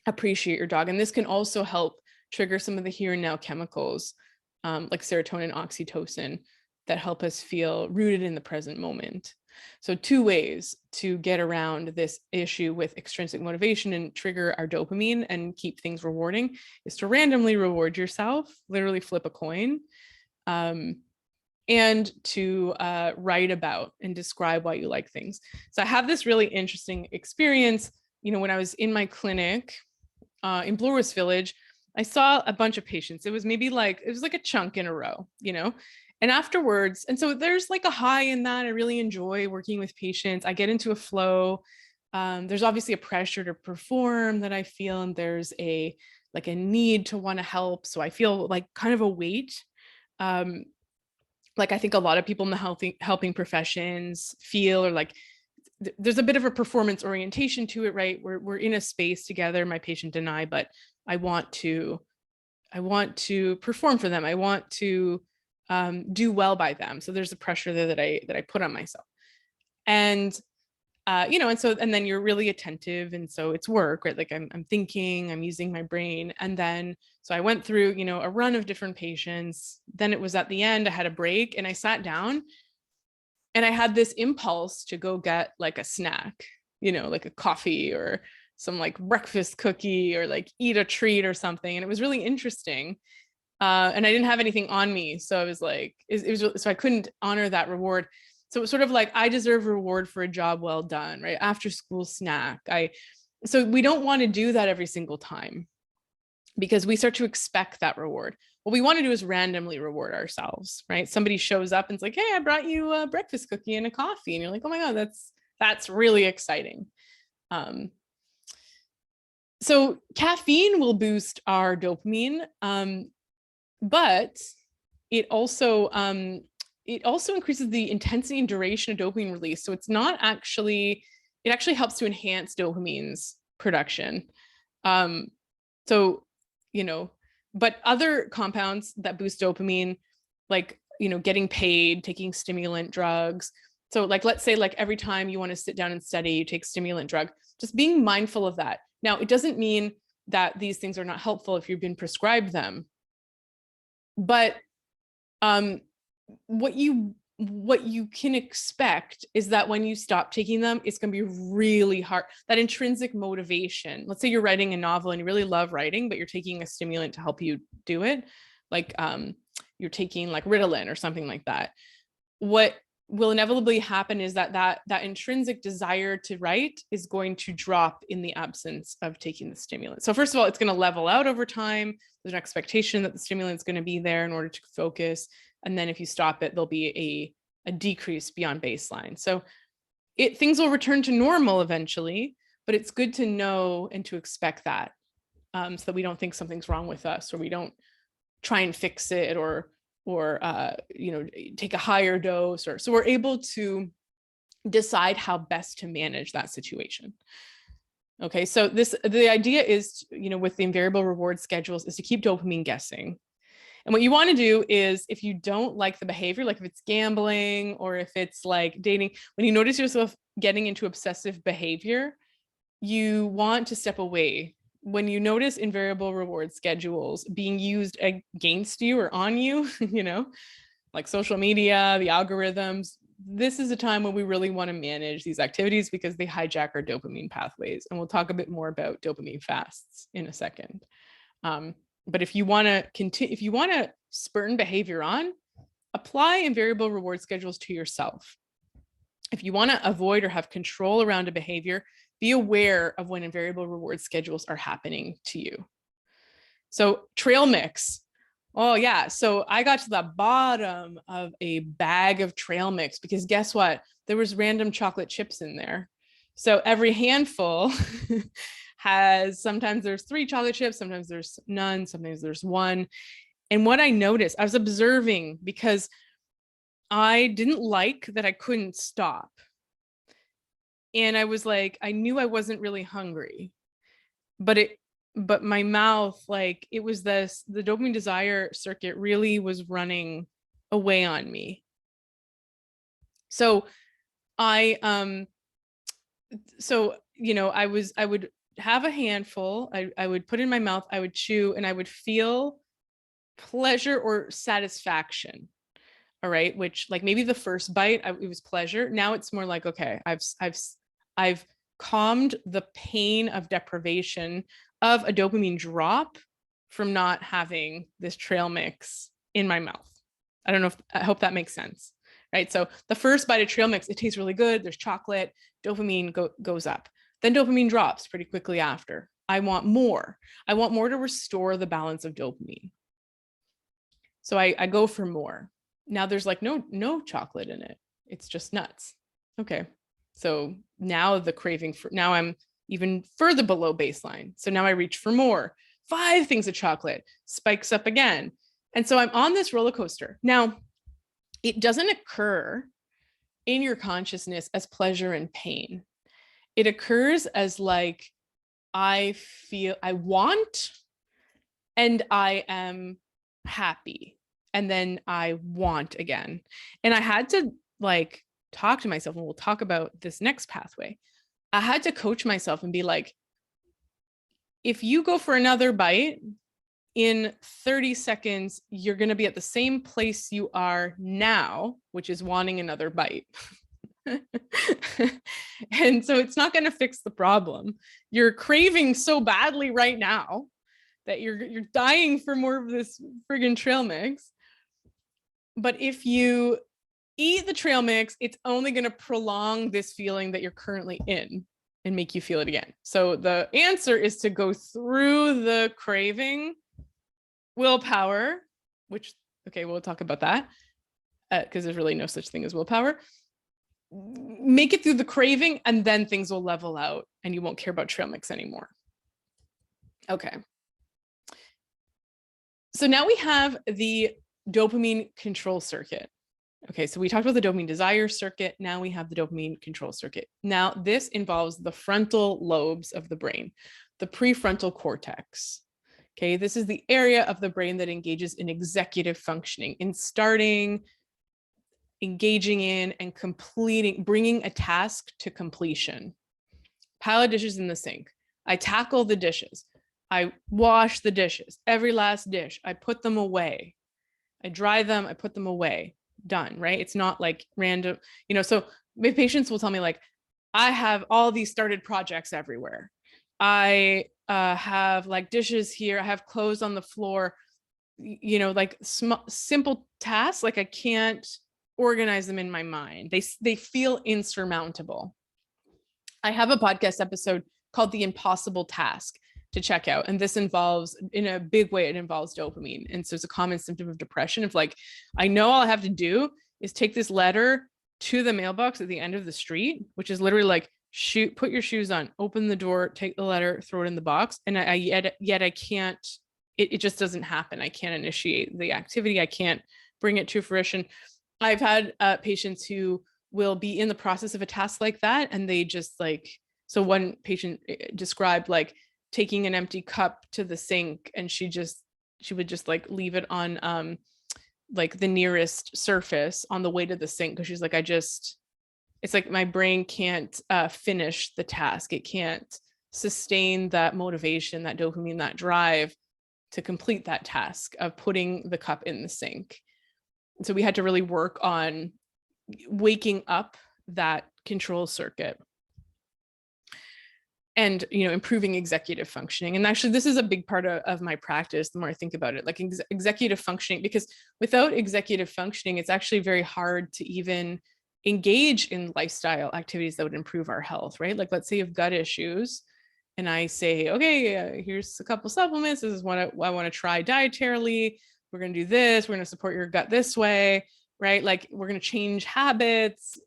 appreciate your dog. And this can also help trigger some of the here and now chemicals like serotonin, oxytocin, that help us feel rooted in the present moment. So 2 ways to get around this issue with extrinsic motivation and trigger our dopamine and keep things rewarding is to randomly reward yourself, literally flip a coin, and to write about and describe why you like things. So I have this really interesting experience, when I was in my clinic in Bloor's Village. I saw a bunch of patients. It was like a chunk in a row, and afterwards, and so there's like a high in that. I really enjoy working with patients. I get into a flow. There's obviously a pressure to perform that I feel, and there's a need to want to help. So I feel like kind of a weight. Like I think a lot of people in the helping professions feel, or like there's a bit of a performance orientation to it, right? We're in a space together, my patient and I, but I want to perform for them. I want to do well by them. So there's a pressure there that I put on myself. And and then you're really attentive, and so it's work, right? Like I'm thinking, I'm using my brain, and then so I went through a run of different patients. Then it was at the end, I had a break, and I sat down, and I had this impulse to go get like a snack, like a coffee or some like breakfast cookie, or like eat a treat or something. And it was really interesting. And I didn't have anything on me, so I was like, so I couldn't honor that reward. So it was sort of like, I deserve a reward for a job well done, right? After school snack. So we don't want to do that every single time, because we start to expect that reward. What we want to do is randomly reward ourselves, right? Somebody shows up and it's like, hey, I brought you a breakfast cookie and a coffee. And you're like, oh my God, that's really exciting. So caffeine will boost our dopamine, but it also increases the intensity and duration of dopamine release. So it actually helps to enhance dopamine's production. But other compounds that boost dopamine, like, getting paid, taking stimulant drugs. So like, let's say like every time you want to sit down and study, you take stimulant drug, just being mindful of that. Now, it doesn't mean that these things are not helpful if you've been prescribed them, but what you can expect is that when you stop taking them, it's going to be really hard. That intrinsic motivation, let's say you're writing a novel and you really love writing, but you're taking a stimulant to help you do it. Like you're taking like Ritalin or something like that. What will inevitably happen is that intrinsic desire to write is going to drop in the absence of taking the stimulant. So first of all, it's going to level out over time. There's an expectation that the stimulant is going to be there in order to focus. And then if you stop it, there'll be a decrease beyond baseline. So things will return to normal eventually, but it's good to know and to expect that, so that we don't think something's wrong with us, or we don't try and fix it, or take a higher dose, so we're able to decide how best to manage that situation. Okay, so the idea is, with the invariable reward schedules, is to keep dopamine guessing. And what you want to do is, if you don't like the behavior, like if it's gambling or if it's like dating, when you notice yourself getting into obsessive behavior, you want to step away. When you notice invariable reward schedules being used against you or on you, like social media, the algorithms, this is a time when we really want to manage these activities, because they hijack our dopamine pathways. And we'll talk a bit more about dopamine fasts in a second. But if you want to spurn behavior on, apply invariable reward schedules to yourself. If you want to avoid or have control around a behavior, be aware of when invariable reward schedules are happening to you. So trail mix. Oh yeah. So I got to the bottom of a bag of trail mix, because guess what? There was random chocolate chips in there. So every handful sometimes there's 3 chocolate chips, sometimes there's none, sometimes there's 1. And what I noticed, I was observing, because I didn't like that I couldn't stop. And I was like, I knew I wasn't really hungry, but my mouth, like, it was the dopamine desire circuit really was running away on me. So I would have a handful, I would put in my mouth, I would chew, and I would feel pleasure or satisfaction All right. Which like maybe the first bite, it was pleasure. Now it's more like, okay, I've calmed the pain of deprivation of a dopamine drop from not having this trail mix in my mouth. I hope that makes sense. Right. So the first bite of trail mix, it tastes really good. There's chocolate, dopamine goes up. Then dopamine drops pretty quickly after. I want more. I want more to restore the balance of dopamine. So I go for more. Now there's like no chocolate in it. It's just nuts. Okay. So now the craving for, now I'm even further below baseline. So now I reach for more. 5 things of chocolate, spikes up again. And so I'm on this roller coaster. Now, it doesn't occur in your consciousness as pleasure and pain. It occurs as like, I feel I want and I am happy. And then I want again. And I had to like talk to myself, and we'll talk about this next pathway. I had to coach myself and be like, if you go for another bite, in 30 seconds, you're going to be at the same place you are now, which is wanting another bite. And so it's not going to fix the problem. You're craving so badly right now that you're dying for more of this friggin' trail mix. But if you eat the trail mix, it's only going to prolong this feeling that you're currently in and make you feel it again. So the answer is to go through the craving, willpower, which, okay, we'll talk about that because there's really no such thing as willpower. Make it through the craving, and then things will level out and you won't care about trail mix anymore. Okay. So now we have the dopamine control circuit. Okay, so we talked about the dopamine desire circuit. Now we have the dopamine control circuit. Now this involves the frontal lobes of the brain, the prefrontal cortex. Okay, this is the area of the brain that engages in executive functioning, in starting, engaging in, and completing, bringing a task to completion. Pile of dishes in the sink. I tackle the dishes. I wash the dishes, every last dish. I put them away. I dry them. I put them away. Done, right? It's not like random, so my patients will tell me like, I have all these started projects everywhere. I have like dishes here. I have clothes on the floor, like simple tasks. Like I can't organize them in my mind. They feel insurmountable. I have a podcast episode called The Impossible Task to check out. And this involves, in a big way, it involves dopamine. And so it's a common symptom of depression of like, I know all I have to do is take this letter to the mailbox at the end of the street, which is literally like, put your shoes on, open the door, take the letter, throw it in the box. And yet I can't, it just doesn't happen. I can't initiate the activity. I can't bring it to fruition. I've had patients who will be in the process of a task like that. And they just like, so one patient described like taking an empty cup to the sink, and she would just like leave it on like the nearest surface on the way to the sink. Because she's like, it's like my brain can't finish the task. It can't sustain that motivation, that dopamine, that drive to complete that task of putting the cup in the sink. And so we had to really work on waking up that control circuit and, improving executive functioning. And actually, this is a big part of my practice, the more I think about it, like executive functioning, because without executive functioning, it's actually very hard to even engage in lifestyle activities that would improve our health, right? Like, let's say you have gut issues and I say, okay, here's a couple supplements. This is what I want to try dietarily. We're going to do this. We're going to support your gut this way, right? Like, we're going to change habits.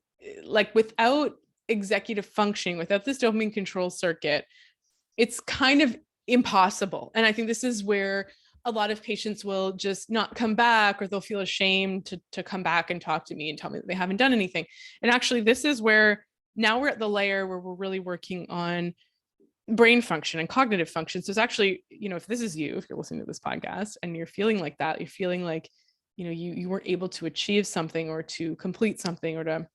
Like, without executive functioning, without this dopamine control circuit, it's kind of impossible. And I think this is where a lot of patients will just not come back, or they'll feel ashamed to come back and talk to me and tell me that they haven't done anything. And actually, this is where now we're at the layer where we're really working on brain function and cognitive function. So it's actually, if this is you, if you're listening to this podcast and you're feeling like that, you're feeling like, you weren't able to achieve something or to complete something or to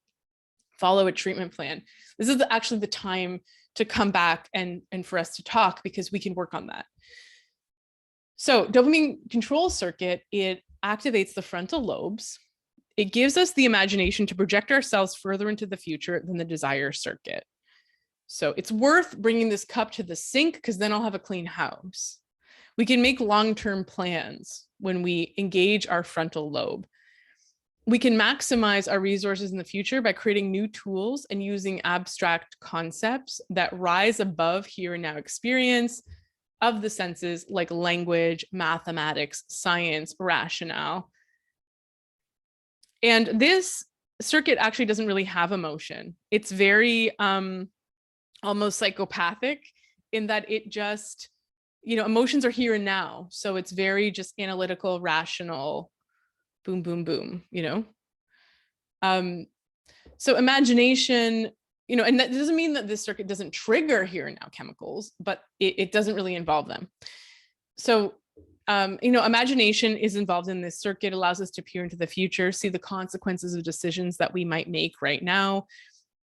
follow a treatment plan, this is actually the time to come back and for us to talk, because we can work on that. So dopamine control circuit, it activates the frontal lobes. it gives us the imagination to project ourselves further into the future than the desire circuit. So it's worth bringing this cup to the sink because then I'll have a clean house. We can make long-term plans when we engage our frontal lobe. We can maximize our resources in the future by creating new tools and using abstract concepts that rise above here and now experience of the senses, like language, mathematics, science, rationale. And this circuit actually doesn't really have emotion. It's very almost psychopathic in that it just, emotions are here and now. So it's very just analytical, rational, boom, boom, boom, So imagination, and that doesn't mean that this circuit doesn't trigger here and now chemicals, but it doesn't really involve them. So, imagination is involved in this circuit, allows us to peer into the future, see the consequences of decisions that we might make right now,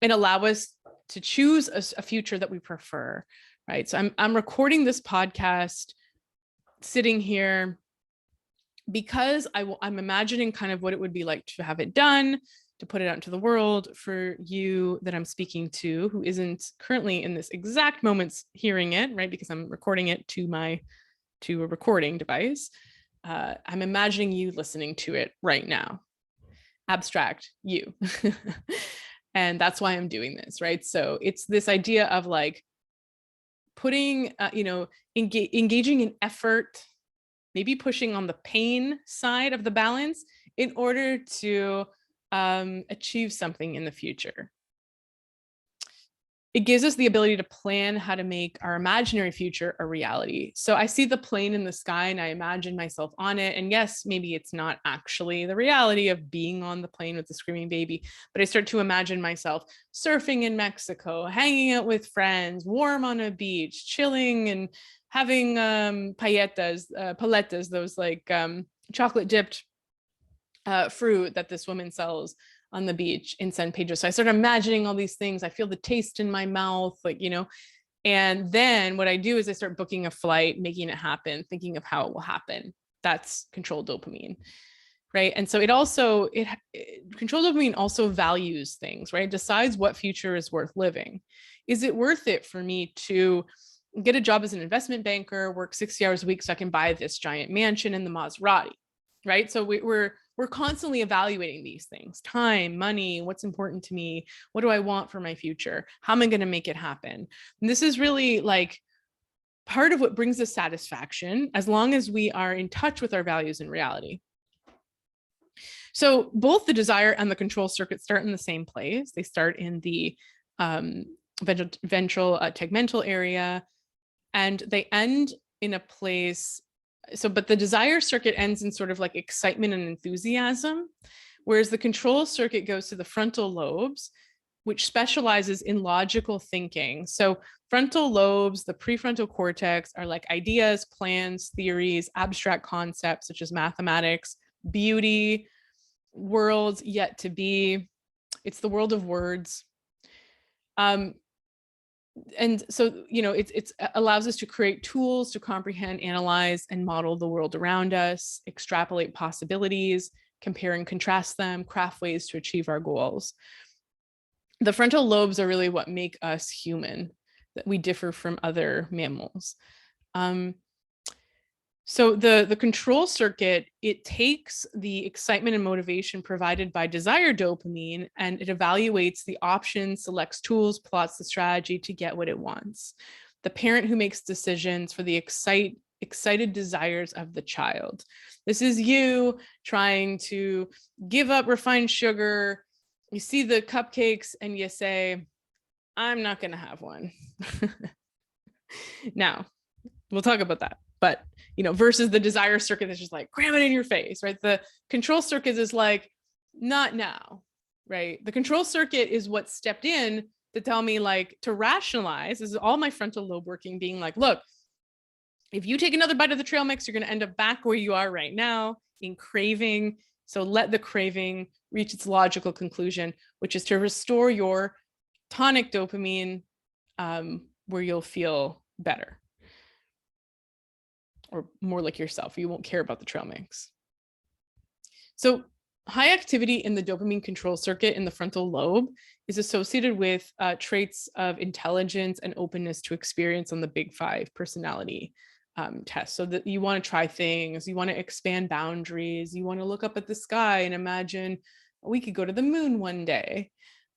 and allow us to choose a future that we prefer, right? So I'm recording this podcast sitting here because I'm imagining kind of what it would be like to have it done, to put it out into the world for you that I'm speaking to, who isn't currently in this exact moment hearing it, right? Because I'm recording it to a recording device. I'm imagining you listening to it right now. Abstract you. And that's why I'm doing this, right? So it's this idea of like putting, engaging in effort, maybe pushing on the pain side of the balance in order to achieve something in the future. It gives us the ability to plan how to make our imaginary future a reality. So I see the plane in the sky and I imagine myself on it. And yes, maybe it's not actually the reality of being on the plane with the screaming baby, but I start to imagine myself surfing in Mexico, hanging out with friends, warm on a beach, chilling and having paletas, those like chocolate dipped fruit that this woman sells on the beach in San Pedro. So I start imagining all these things. I feel the taste in my mouth, and then what I do is I start booking a flight, making it happen, thinking of how it will happen. That's controlled dopamine, right? And so controlled dopamine also values things, right? It decides what future is worth living. Is it worth it for me to get a job as an investment banker, work 60 hours a week so I can buy this giant mansion in the Maserati, right? So we're constantly evaluating these things: time, money, what's important to me, what do I want for my future, how am I going to make it happen? And this is really like part of what brings us satisfaction, as long as we are in touch with our values and reality. So both the desire and the control circuit start in the same place. They start in the ventral tegmental area, and they end in a place. But the desire circuit ends in sort of like excitement and enthusiasm, whereas the control circuit goes to the frontal lobes, which specializes in logical thinking. So frontal lobes, the prefrontal cortex, are like ideas, plans, theories, abstract concepts such as mathematics, beauty, worlds yet to be. It's the world of words. And so, it allows us to create tools to comprehend, analyze, and model the world around us, extrapolate possibilities, compare and contrast them, craft ways to achieve our goals. The frontal lobes are really what make us human, that we differ from other mammals. So the control circuit, it takes the excitement and motivation provided by desire dopamine, and it evaluates the options, selects tools, plots the strategy to get what it wants. The parent who makes decisions for the excited desires of the child. This is you trying to give up refined sugar. You see the cupcakes and you say, I'm not going to have one. Now, we'll talk about that. But, versus the desire circuit that's just like, cram it in your face, right? The control circuit is like, not now, right? The control circuit is what stepped in to tell me, like, to rationalize. This is all my frontal lobe working, being like, look, if you take another bite of the trail mix, you're going to end up back where you are right now in craving. So let the craving reach its logical conclusion, which is to restore your tonic dopamine, where you'll feel better. Or more like yourself. You won't care about the trail mix. So high activity in the dopamine control circuit in the frontal lobe is associated with traits of intelligence and openness to experience on the Big Five personality test. So that you want to try things, you want to expand boundaries, you want to look up at the sky and imagine we could go to the moon one day.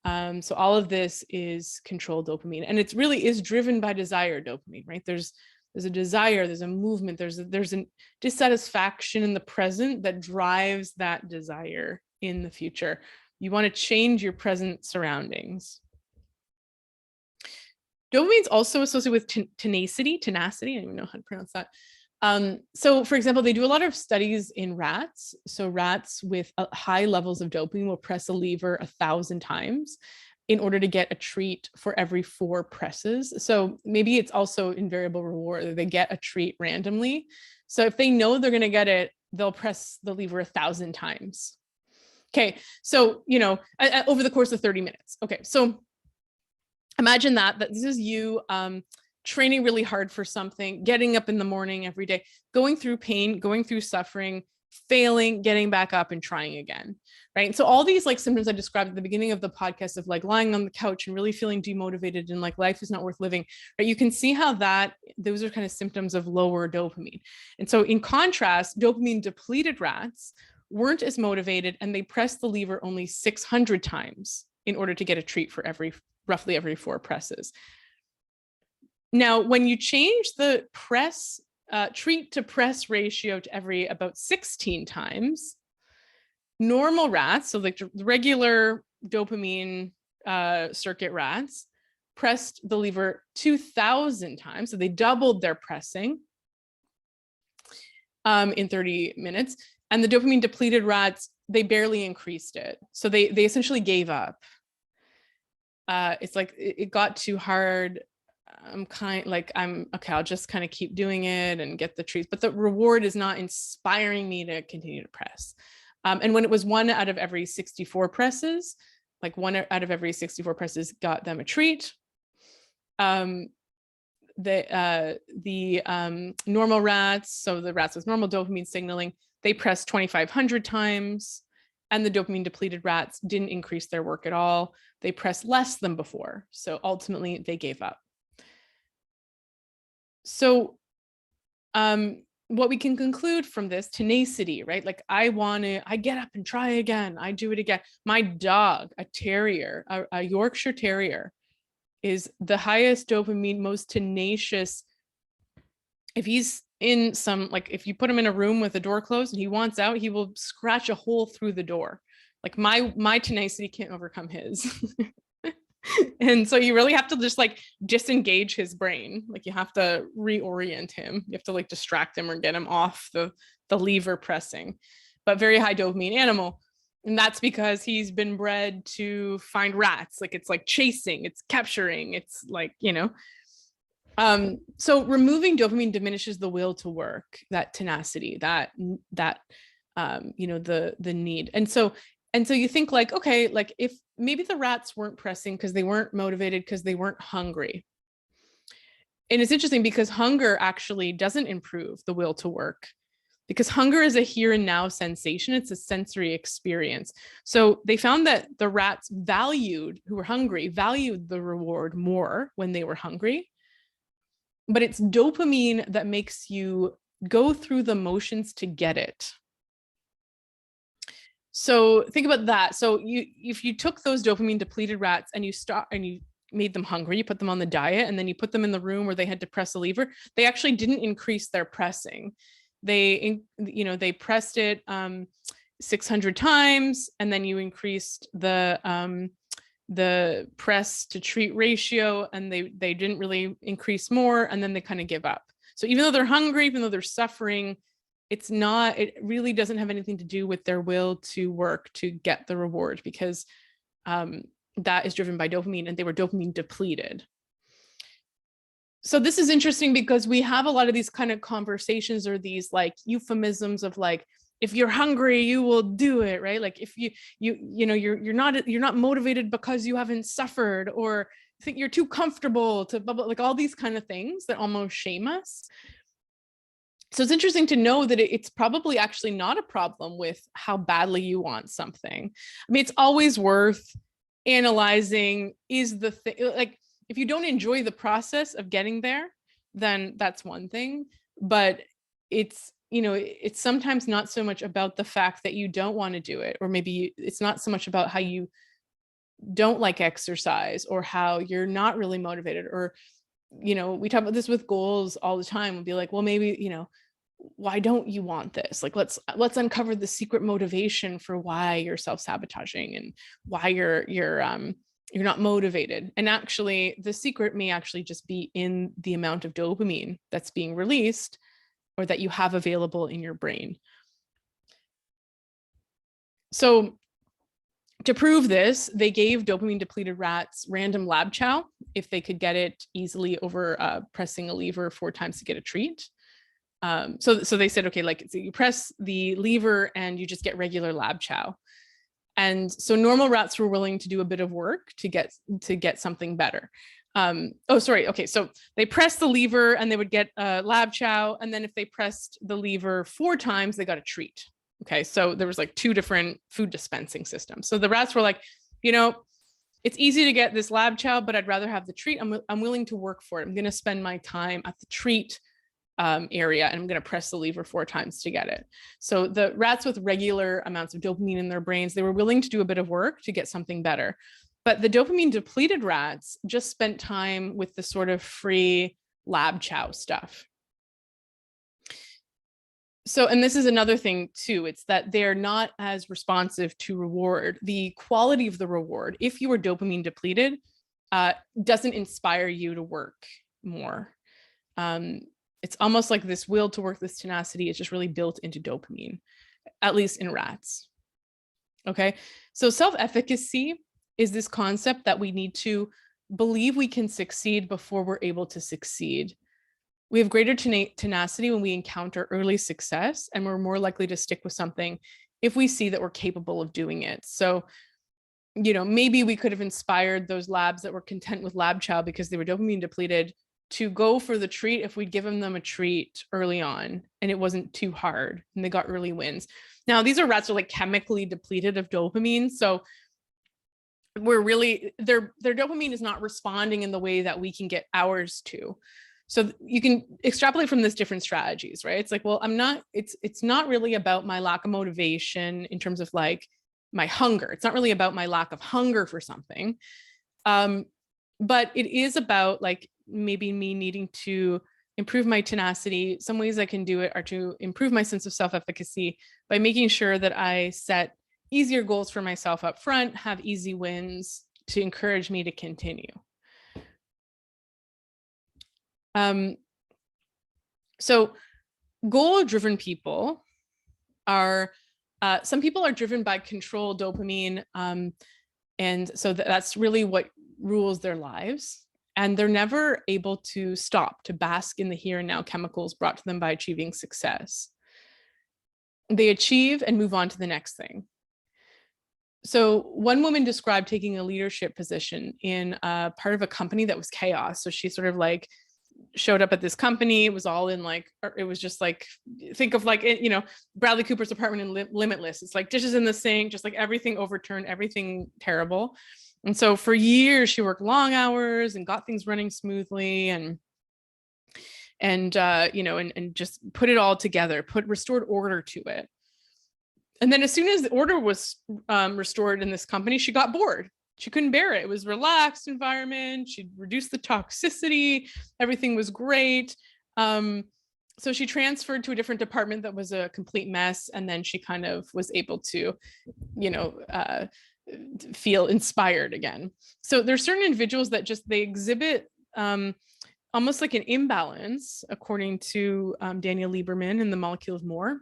So all of this is controlled dopamine, and it really is driven by desire dopamine, right? There's a desire, there's a movement, there's a dissatisfaction in the present that drives that desire in the future. You want to change your present surroundings. Dopamine is also associated with tenacity. I don't even know how to pronounce that. So for example, they do a lot of studies in rats. So rats with high levels of dopamine will press a lever 1,000 times in order to get a treat for every 4 presses. So maybe it's also in variable reward. They get a treat randomly. So if they know they're going to get it, they'll press the lever 1,000 times. Okay, so, over the course of 30 minutes. Okay, so imagine that this is you training really hard for something, getting up in the morning every day, going through pain, going through suffering, failing, getting back up and trying again, right? And so all these like symptoms I described at the beginning of the podcast of like lying on the couch and really feeling demotivated and like life is not worth living, right? You can see how those are kind of symptoms of lower dopamine. And so in contrast, dopamine depleted rats weren't as motivated and they pressed the lever only 600 times in order to get a treat for roughly every 4 presses. Now, when you change the treat to press ratio to every about 16 times, normal rats, so like regular dopamine circuit rats, pressed the lever 2,000 times. So they doubled their pressing in 30 minutes. And the dopamine depleted rats, they barely increased it. So they essentially gave up. It's like it got too hard. I'll just kind of keep doing it and get the treats, but the reward is not inspiring me to continue to press. And when it was 1 out of every 64 presses, like 1 out of every 64 presses got them a treat. The normal rats, so the rats with normal dopamine signaling, they pressed 2,500 times, and the dopamine depleted rats didn't increase their work at all. They pressed less than before. So ultimately they gave up. So what we can conclude from this, tenacity, right? Like I get up and try again. I do it again. My dog, a terrier, a Yorkshire Terrier, is the highest dopamine, most tenacious. If he's in if you put him in a room with the door closed and he wants out, he will scratch a hole through the door. Like my tenacity can't overcome his. And so you really have to just like disengage his brain. Like you have to reorient him. You have to like distract him or get him off the lever pressing. But very high dopamine animal. And that's because he's been bred to find rats. Like it's like chasing, it's capturing, it's like, so removing dopamine diminishes the will to work, that tenacity, that the need. And so you think like, okay, like if maybe the rats weren't pressing because they weren't motivated, because they weren't hungry. And it's interesting because hunger actually doesn't improve the will to work, because hunger is a here and now sensation. It's a sensory experience. So they found that the rats who were hungry, valued the reward more when they were hungry. But it's dopamine that makes you go through the motions to get it. So think about that. So if you took those dopamine depleted rats and you made them hungry, you put them on the diet, and then you put them in the room where they had to press a lever, they actually didn't increase their pressing. They pressed it 600 times, and then you increased the press to treat ratio, and they didn't really increase more, and then they kind of give up. So even though they're hungry, even though they're suffering, it really doesn't have anything to do with their will to work to get the reward, because that is driven by dopamine, and they were dopamine depleted. So this is interesting because we have a lot of these kind of conversations, or these like euphemisms of like, if you're hungry, you will do it, right? Like if you're not motivated because you haven't suffered, or think you're too comfortable to bubble, like all these kind of things that almost shame us. So it's interesting to know that it's probably actually not a problem with how badly you want something. I mean, it's always worth analyzing, is the thing, like, if you don't enjoy the process of getting there, then that's one thing. But it's, it's sometimes not so much about the fact that you don't want to do it, or maybe it's not so much about how you don't like exercise or how you're not really motivated, or, we talk about this with goals all the time. We'll be like, well, maybe, why don't you want this? Like, let's uncover the secret motivation for why you're self-sabotaging and why you're not motivated. And actually, the secret may actually just be in the amount of dopamine that's being released or that you have available in your brain. So to prove this, they gave dopamine depleted rats random lab chow if they could get it easily over pressing a lever 4 times to get a treat. So they said, okay, like, so you press the lever and you just get regular lab chow. And so normal rats were willing to do a bit of work to get something better. Okay, so they pressed the lever and they would get lab chow. And then if they pressed the lever 4 times, they got a treat. Okay, so there was like 2 different food dispensing systems. So the rats were like, it's easy to get this lab chow, but I'd rather have the treat. I'm willing to work for it. I'm going to spend my time at the treat area, and I'm going to press the lever 4 times to get it. So the rats with regular amounts of dopamine in their brains, they were willing to do a bit of work to get something better. But the dopamine depleted rats just spent time with the sort of free lab chow stuff. So, and this is another thing too, it's that they're not as responsive to reward. The quality of the reward, if you are dopamine depleted, doesn't inspire you to work more. It's almost like this will to work, this tenacity is just really built into dopamine, at least in rats. Okay, so self-efficacy is this concept that we need to believe we can succeed before we're able to succeed. We have greater tenacity when we encounter early success, and we're more likely to stick with something if we see that we're capable of doing it. So, maybe we could have inspired those labs that were content with lab chow because they were dopamine depleted to go for the treat if we'd given them a treat early on and it wasn't too hard and they got early wins. Now, these are rats are like chemically depleted of dopamine. So we're really, their dopamine is not responding in the way that we can get ours to. So you can extrapolate from this different strategies, right? It's like, well, it's not really about my lack of motivation in terms of like my hunger. It's not really about my lack of hunger for something. But it is about like maybe me needing to improve my tenacity. Some ways I can do it are to improve my sense of self-efficacy by making sure that I set easier goals for myself up front, have easy wins to encourage me to continue. So goal-driven people are, some people are driven by control dopamine. And so that's really what rules their lives. And they're never able to stop, to bask in the here and now chemicals brought to them by achieving success. They achieve and move on to the next thing. So one woman described taking a leadership position in part of a company that was chaos. So she sort of like showed up at this company. It was all in like, it was just like, think of like, Bradley Cooper's apartment in Limitless. It's like dishes in the sink, just like everything overturned, everything terrible. And so for years she worked long hours and got things running smoothly and just put it all together, restored order to it. And then as soon as the order was restored in this company, she got bored. She couldn't bear it. It was a relaxed environment. She'd reduced the toxicity. Everything was great. So she transferred to a different department that was a complete mess. And then she kind of was able to, feel inspired again. So there's certain individuals that just, they exhibit almost like an imbalance, according to Daniel Lieberman in The Molecule of More,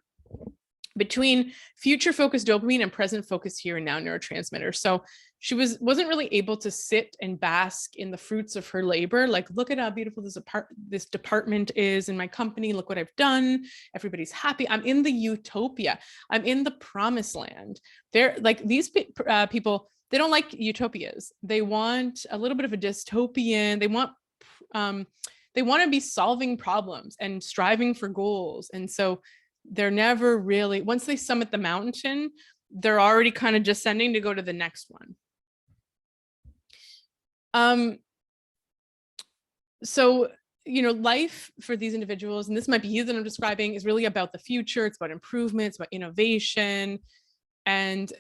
between future focused dopamine and present focused here and now neurotransmitters. So she wasn't really able to sit and bask in the fruits of her labor. Like, look at how beautiful this department is in my company. Look what I've done. Everybody's happy. I'm in the utopia. I'm in the promised land. They're like, these people, they don't like utopias. They want a little bit of a dystopian. They want they want to be solving problems and striving for goals. And so they're never really, once they summit the mountain, they're already kind of descending to go to the next one. So, life for these individuals, and this might be you that I'm describing, is really about the future. It's about improvement, it's about innovation. And,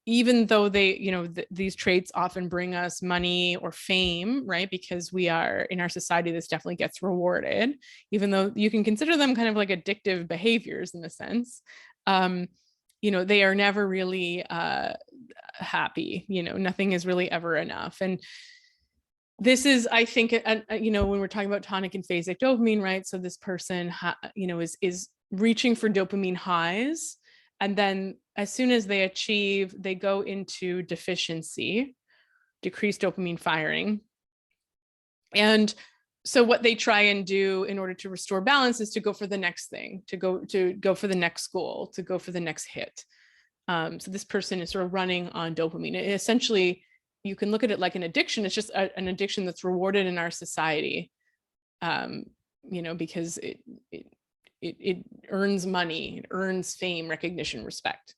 even though they, these traits often bring us money or fame, right? Because we are in our society, this definitely gets rewarded, even though you can consider them kind of like addictive behaviors in a sense. They are never really happy, nothing is really ever enough. And this is, I think, when we're talking about tonic and phasic dopamine, right? So this person, is reaching for dopamine highs. And then as soon as they achieve, they go into deficiency, decreased dopamine firing. And so what they try and do in order to restore balance is to go for the next thing, to go for the next goal, to go for the next hit. So this person is sort of running on dopamine. It essentially, you can look at it like an addiction. It's just an addiction that's rewarded in our society, because it earns money, it earns fame, recognition, respect.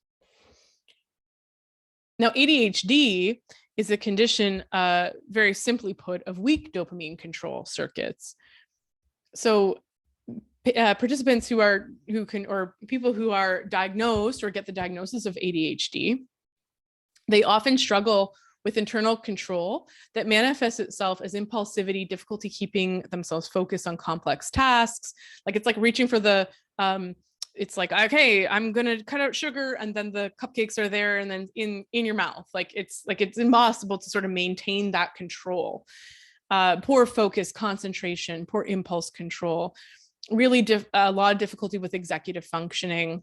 Now, ADHD is a condition, very simply put, of weak dopamine control circuits. So participants or people who are diagnosed or get the diagnosis of ADHD, they often struggle with internal control that manifests itself as impulsivity, difficulty keeping themselves focused on complex tasks. Like it's like reaching for the, it's like, okay, I'm gonna cut out sugar, and then the cupcakes are there, and then in your mouth. Like it's impossible to sort of maintain that control. Poor focus, concentration, poor impulse control, really a lot of difficulty with executive functioning.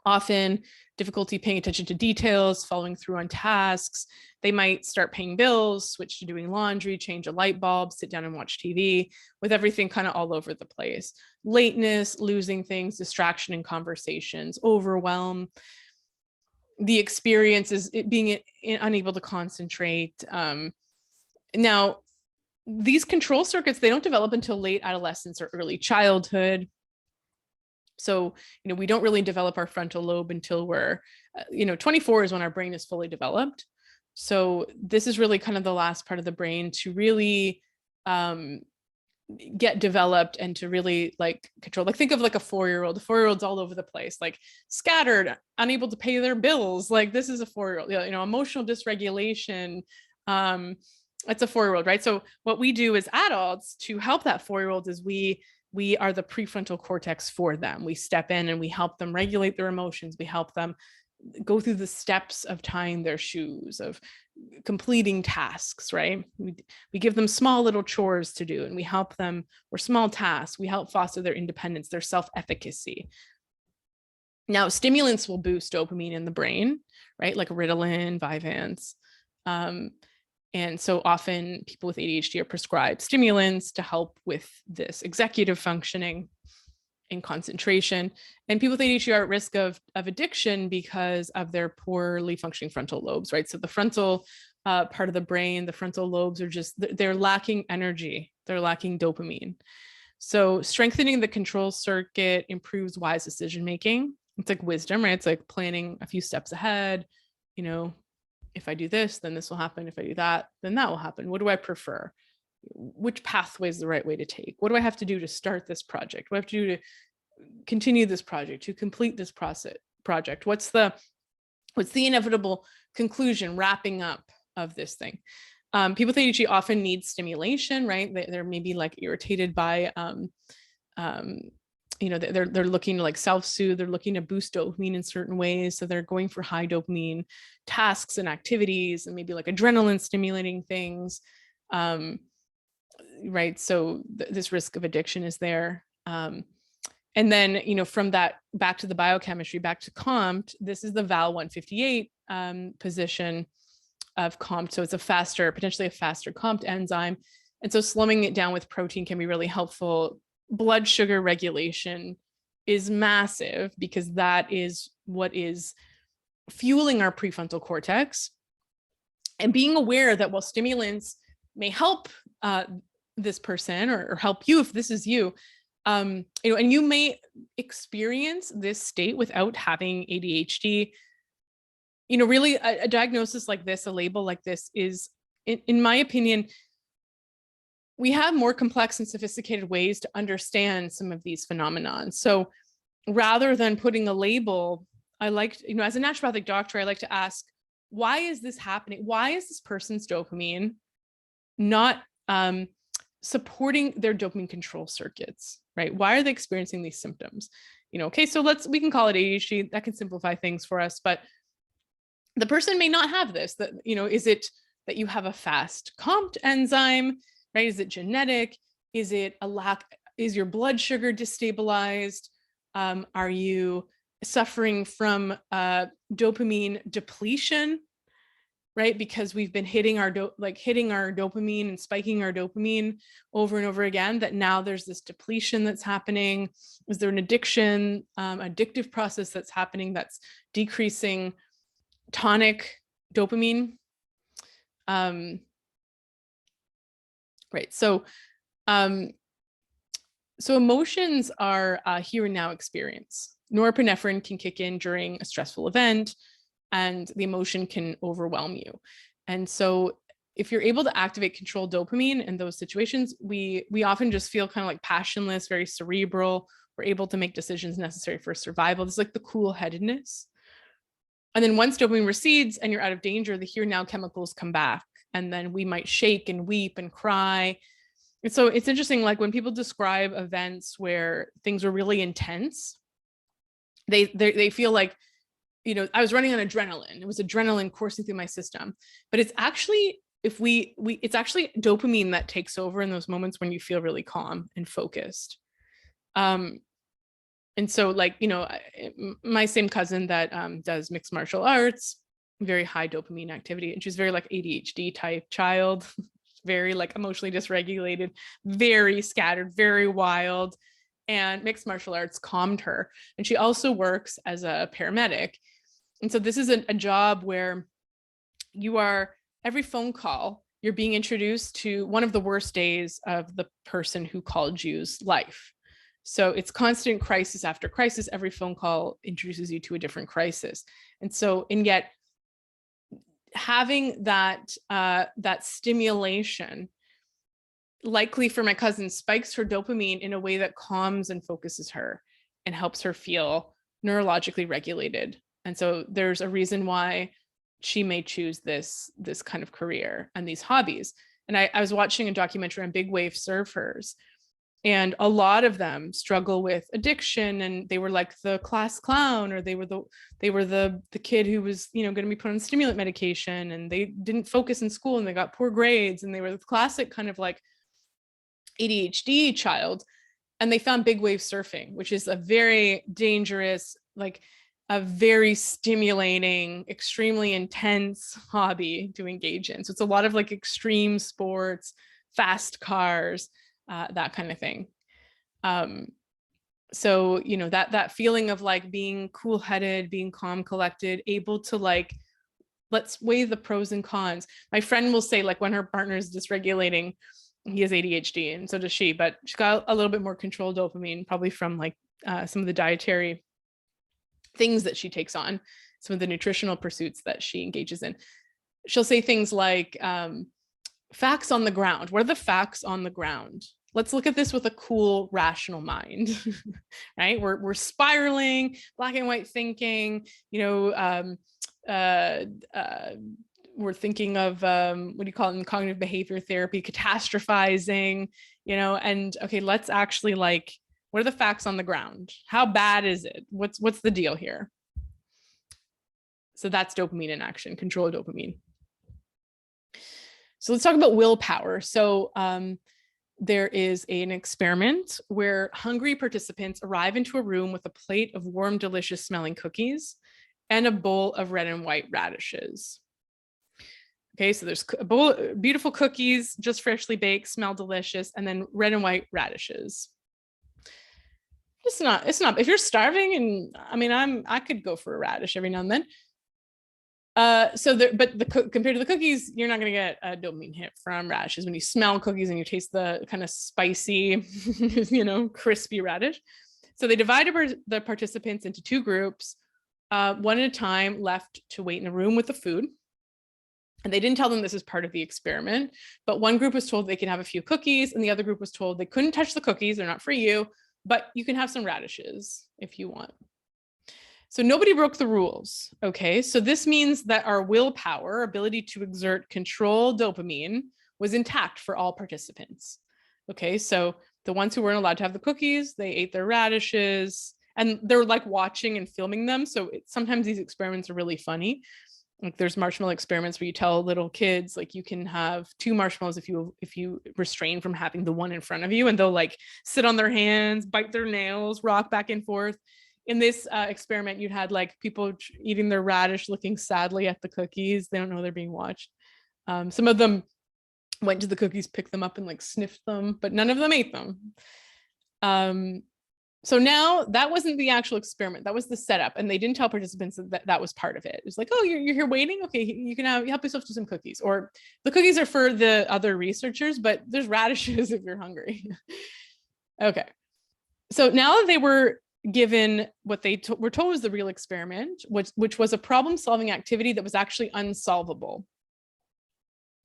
Often difficulty paying attention to details, following through on tasks. They might start paying bills, switch to doing laundry, change a light bulb, sit down and watch TV, with everything kind of all over the place. Lateness, losing things, distraction in conversations, overwhelm. The experience is being unable to concentrate. Now, these control circuits, they don't develop until late adolescence or early childhood. So, we don't really develop our frontal lobe until we're, 24 is when our brain is fully developed. So this is really kind of the last part of the brain to really get developed and to really like control. Like think of like a 4-year-old. The 4-year-old's all over the place, like scattered, unable to pay their bills. Like this is a 4-year-old, emotional dysregulation. It's a 4-year-old, right? So what we do as adults to help that 4-year-old is we are the prefrontal cortex for them. We step in and we help them regulate their emotions. We help them go through the steps of tying their shoes, of completing tasks, right? We give them small little chores to do, and we help them, or small tasks. We help foster their independence, their self-efficacy. Now, stimulants will boost dopamine in the brain, right? Like Ritalin, Vyvanse. And so often people with ADHD are prescribed stimulants to help with this executive functioning and concentration. And people with ADHD are at risk of addiction because of their poorly functioning frontal lobes, right? So the frontal part of the brain, the frontal lobes are they're lacking energy. They're lacking dopamine. So strengthening the control circuit improves wise decision-making. It's like wisdom, right? It's like planning a few steps ahead, if I do this, then this will happen. If I do that, then that will happen. What do I prefer? Which pathway is the right way to take? What do I have to do to start this project? What do I have to do to continue this project, to complete this project? What's the inevitable conclusion, wrapping up of this thing? People with ADHD often need stimulation, right? They're maybe like irritated by they're looking to like self-soothe, they're looking to boost dopamine in certain ways. So they're going for high dopamine tasks and activities and maybe like adrenaline stimulating things. Right. So this risk of addiction is there. And then, from that back to the biochemistry, back to COMT, this is the Val-158 position of COMT. So it's potentially a faster COMT enzyme. And so slowing it down with protein can be really helpful. Blood sugar regulation is massive because that is what is fueling our prefrontal cortex. And being aware that while stimulants may help this person or help you if this is you. And you may experience this state without having ADHD. Really a diagnosis like this, a label like this is, in my opinion, we have more complex and sophisticated ways to understand some of these phenomena. So rather than putting a label, I like, as a naturopathic doctor, I like to ask, why is this happening? Why is this person's dopamine not supporting their dopamine control circuits, right? Why are they experiencing these symptoms? Okay, so we can call it ADHD. That can simplify things for us, but the person may not have this. That, is it that you have a fast COMT enzyme, right? Is it genetic? Is it a lack? Is your blood sugar destabilized? Are you suffering from dopamine depletion, right? Because we've been hitting our dopamine and spiking our dopamine over and over again, that now there's this depletion that's happening. Is there an addictive process that's happening that's decreasing tonic dopamine? Right. So emotions are here and now experience. Norepinephrine can kick in during a stressful event, and the emotion can overwhelm you. And so if you're able to activate controlled dopamine in those situations, we often just feel kind of like passionless, very cerebral. We're able to make decisions necessary for survival. This is like the cool-headedness. And then once dopamine recedes and you're out of danger, the here and now chemicals come back. And then we might shake and weep and cry. And so it's interesting, like when people describe events where things are really intense, they feel like, I was running on adrenaline. It was adrenaline coursing through my system. But it's actually, it's actually dopamine that takes over in those moments when you feel really calm and focused. And so, like, my same cousin that does mixed martial arts, very high dopamine activity, and she's very like ADHD type child, very like emotionally dysregulated, very scattered, very wild. And mixed martial arts calmed her. And she also works as a paramedic. And so this is a job where every phone call, you're being introduced to one of the worst days of the person who called you's life. So it's constant crisis after crisis. Every phone call introduces you to a different crisis. And yet having that stimulation, likely for my cousin, spikes her dopamine in a way that calms and focuses her and helps her feel neurologically regulated. And so there's a reason why she may choose this kind of career and these hobbies. And I was watching a documentary on big wave surfers, and a lot of them struggle with addiction, and they were like the class clown, or they were the kid who was, going to be put on stimulant medication, and they didn't focus in school and they got poor grades, and they were the classic kind of like ADHD child. And they found big wave surfing, which is a very dangerous, like a very stimulating, extremely intense hobby to engage in. So it's a lot of like extreme sports, fast cars, that kind of thing. So, that feeling of like being cool-headed, being calm, collected, able to like, let's weigh the pros and cons. My friend will say, like, when her partner is dysregulating, he has ADHD and so does she, but she's got a little bit more controlled dopamine, probably from like some of the dietary things that she takes on, some of the nutritional pursuits that she engages in. She'll say things like, facts on the ground. What are the facts on the ground? Let's look at this with a cool, rational mind, right? We're spiraling, black and white thinking, we're thinking of, what do you call it in cognitive behavior therapy, catastrophizing, and okay, let's actually like, what are the facts on the ground? How bad is it? What's the deal here? So that's dopamine in action, control dopamine. So let's talk about willpower. So there is an experiment where hungry participants arrive into a room with a plate of warm, delicious smelling cookies and a bowl of red and white radishes. Okay, so there's a bowl of beautiful cookies, just freshly baked, smell delicious, and then red and white radishes. It's not, if you're starving, and I mean, I could go for a radish every now and then. Compared to the cookies, you're not going to get a dopamine hit from radishes. When you smell cookies and you taste the kind of spicy, crispy radish. So they divided the participants into two groups, one at a time, left to wait in a room with the food. And they didn't tell them this is part of the experiment, but one group was told they can have a few cookies and the other group was told they couldn't touch the cookies. They're not for you, but you can have some radishes if you want. So nobody broke the rules. Okay. So this means that our willpower, ability to exert control dopamine, was intact for all participants. Okay. So the ones who weren't allowed to have the cookies, they ate their radishes and they're like watching and filming them. So sometimes these experiments are really funny. Like there's marshmallow experiments where you tell little kids, like you can have 2 marshmallows if you restrain from having the one in front of you, and they'll like sit on their hands, bite their nails, rock back and forth. In this experiment, you had like people eating their radish, looking sadly at the cookies. They don't know they're being watched. Some of them went to the cookies, picked them up and like sniffed them, but none of them ate them. So now that wasn't the actual experiment. That was the setup. And they didn't tell participants that was part of it. It was like, oh, you're here waiting. Okay, you can help yourself to some cookies, or the cookies are for the other researchers, but there's radishes if you're hungry. Okay. So now that they were given what they were told was the real experiment, which was a problem-solving activity that was actually unsolvable.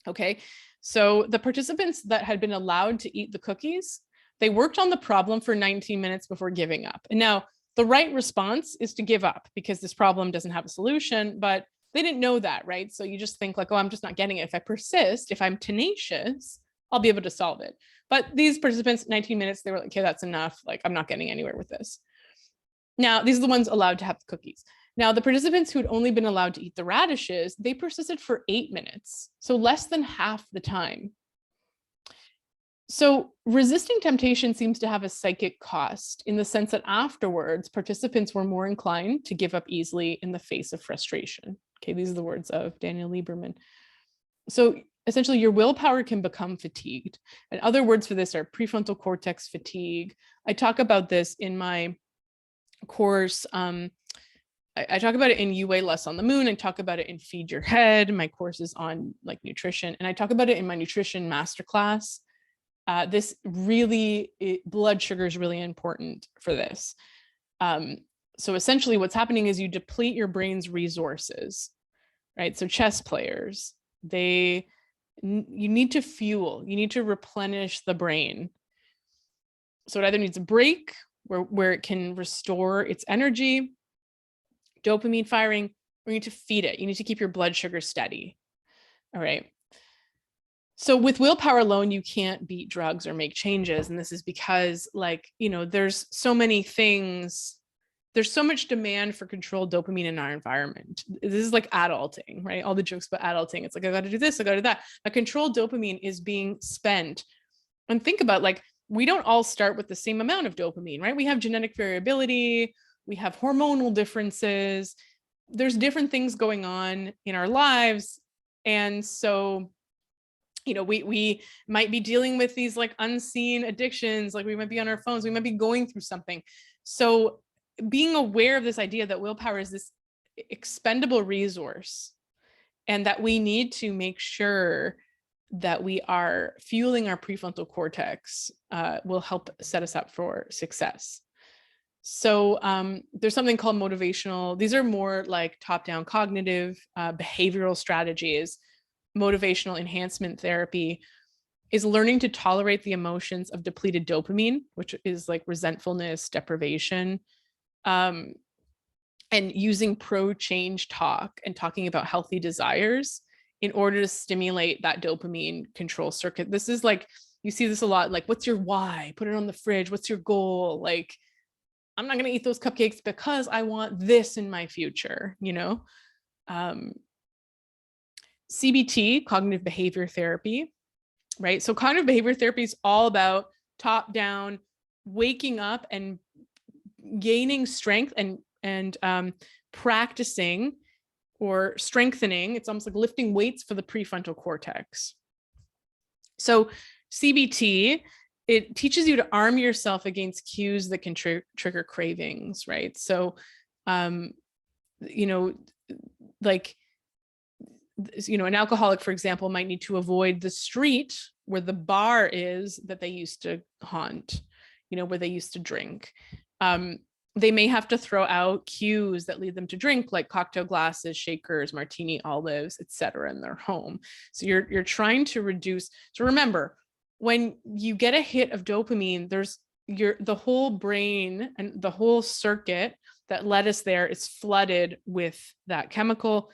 Okay, so the participants that had been allowed to eat the cookies, they worked on the problem for 19 minutes before giving up. And now the right response is to give up because this problem doesn't have a solution, but they didn't know that, right? So you just think like, oh, I'm just not getting it. If I persist, if I'm tenacious, I'll be able to solve it. But these participants, 19 minutes, they were like, okay, that's enough. Like, I'm not getting anywhere with this. Now, these are the ones allowed to have the cookies. Now, the participants who had only been allowed to eat the radishes, they persisted for 8 minutes, so less than half the time. So resisting temptation seems to have a psychic cost in the sense that afterwards, participants were more inclined to give up easily in the face of frustration. Okay, these are the words of Daniel Lieberman. So essentially, your willpower can become fatigued. And other words for this are prefrontal cortex fatigue. I talk about this in my course. I talk about it in You Weigh Less on the Moon. I talk about it in Feed Your Head. My course is on like nutrition. And I talk about it in my nutrition masterclass. This really, blood sugar is really important for this. So essentially what's happening is you deplete your brain's resources, right? So chess players, you need to fuel, you need to replenish the brain. So it either needs a break where it can restore its energy, dopamine firing, or you need to feed it. You need to keep your blood sugar steady. All right. So with willpower alone, you can't beat drugs or make changes. And this is because there's so many things, there's so much demand for controlled dopamine in our environment. This is like adulting, right? All the jokes about adulting. It's like, I got to do this, I got to do that. A controlled dopamine is being spent. And think about we don't all start with the same amount of dopamine, right? We have genetic variability, we have hormonal differences, there's different things going on in our lives. And so, we might be dealing with these unseen addictions, we might be on our phones, we might be going through something. So being aware of this idea that willpower is this expendable resource and that we need to make sure that we are fueling our prefrontal cortex will help set us up for success. So there's something called motivational. These are more like top-down cognitive behavioral strategies. Motivational enhancement therapy is learning to tolerate the emotions of depleted dopamine, which is like resentfulness, deprivation, and using pro-change talk and talking about healthy desires in order to stimulate that dopamine control circuit. This is you see this a lot, what's your why? Put it on the fridge. What's your goal? I'm not going to eat those cupcakes because I want this in my future, CBT, cognitive behavior therapy, right? So cognitive behavior therapy is all about top down, waking up and gaining strength and practicing or strengthening. It's almost like lifting weights for the prefrontal cortex. So CBT, it teaches you to arm yourself against cues that can trigger cravings, right? So, an alcoholic, for example, might need to avoid the street where the bar is that they used to haunt, where they used to drink. They may have to throw out cues that lead them to drink, like cocktail glasses, shakers, martini olives, etc., in their home. So you're trying to reduce. So remember, when you get a hit of dopamine, there's the whole brain and the whole circuit that led us there is flooded with that chemical,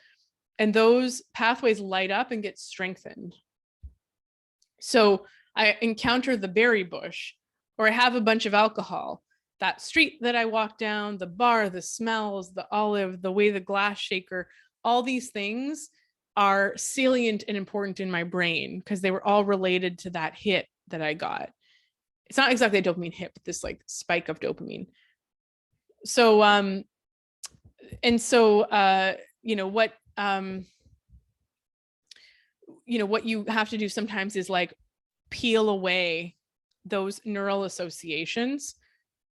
and those pathways light up and get strengthened. So I encounter the berry bush, or I have a bunch of alcohol. That street that I walk down, the bar, the smells, the olive, the way the glass shaker, all these things are salient and important in my brain because they were all related to that hit that I got. It's not exactly a dopamine hit, but this like spike of dopamine. So, what you have to do sometimes is like peel away those neural associations,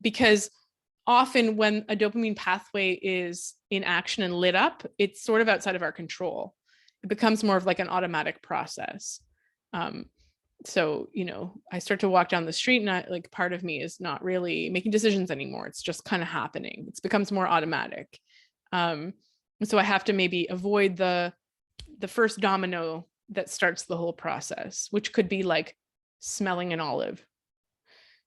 because often when a dopamine pathway is in action and lit up, it's sort of outside of our control. It becomes more of like an automatic process. So, I start to walk down the street and like part of me is not really making decisions anymore. It's just kind of happening. It becomes more automatic. So I have to maybe avoid the first domino that starts the whole process, which could be like smelling an olive.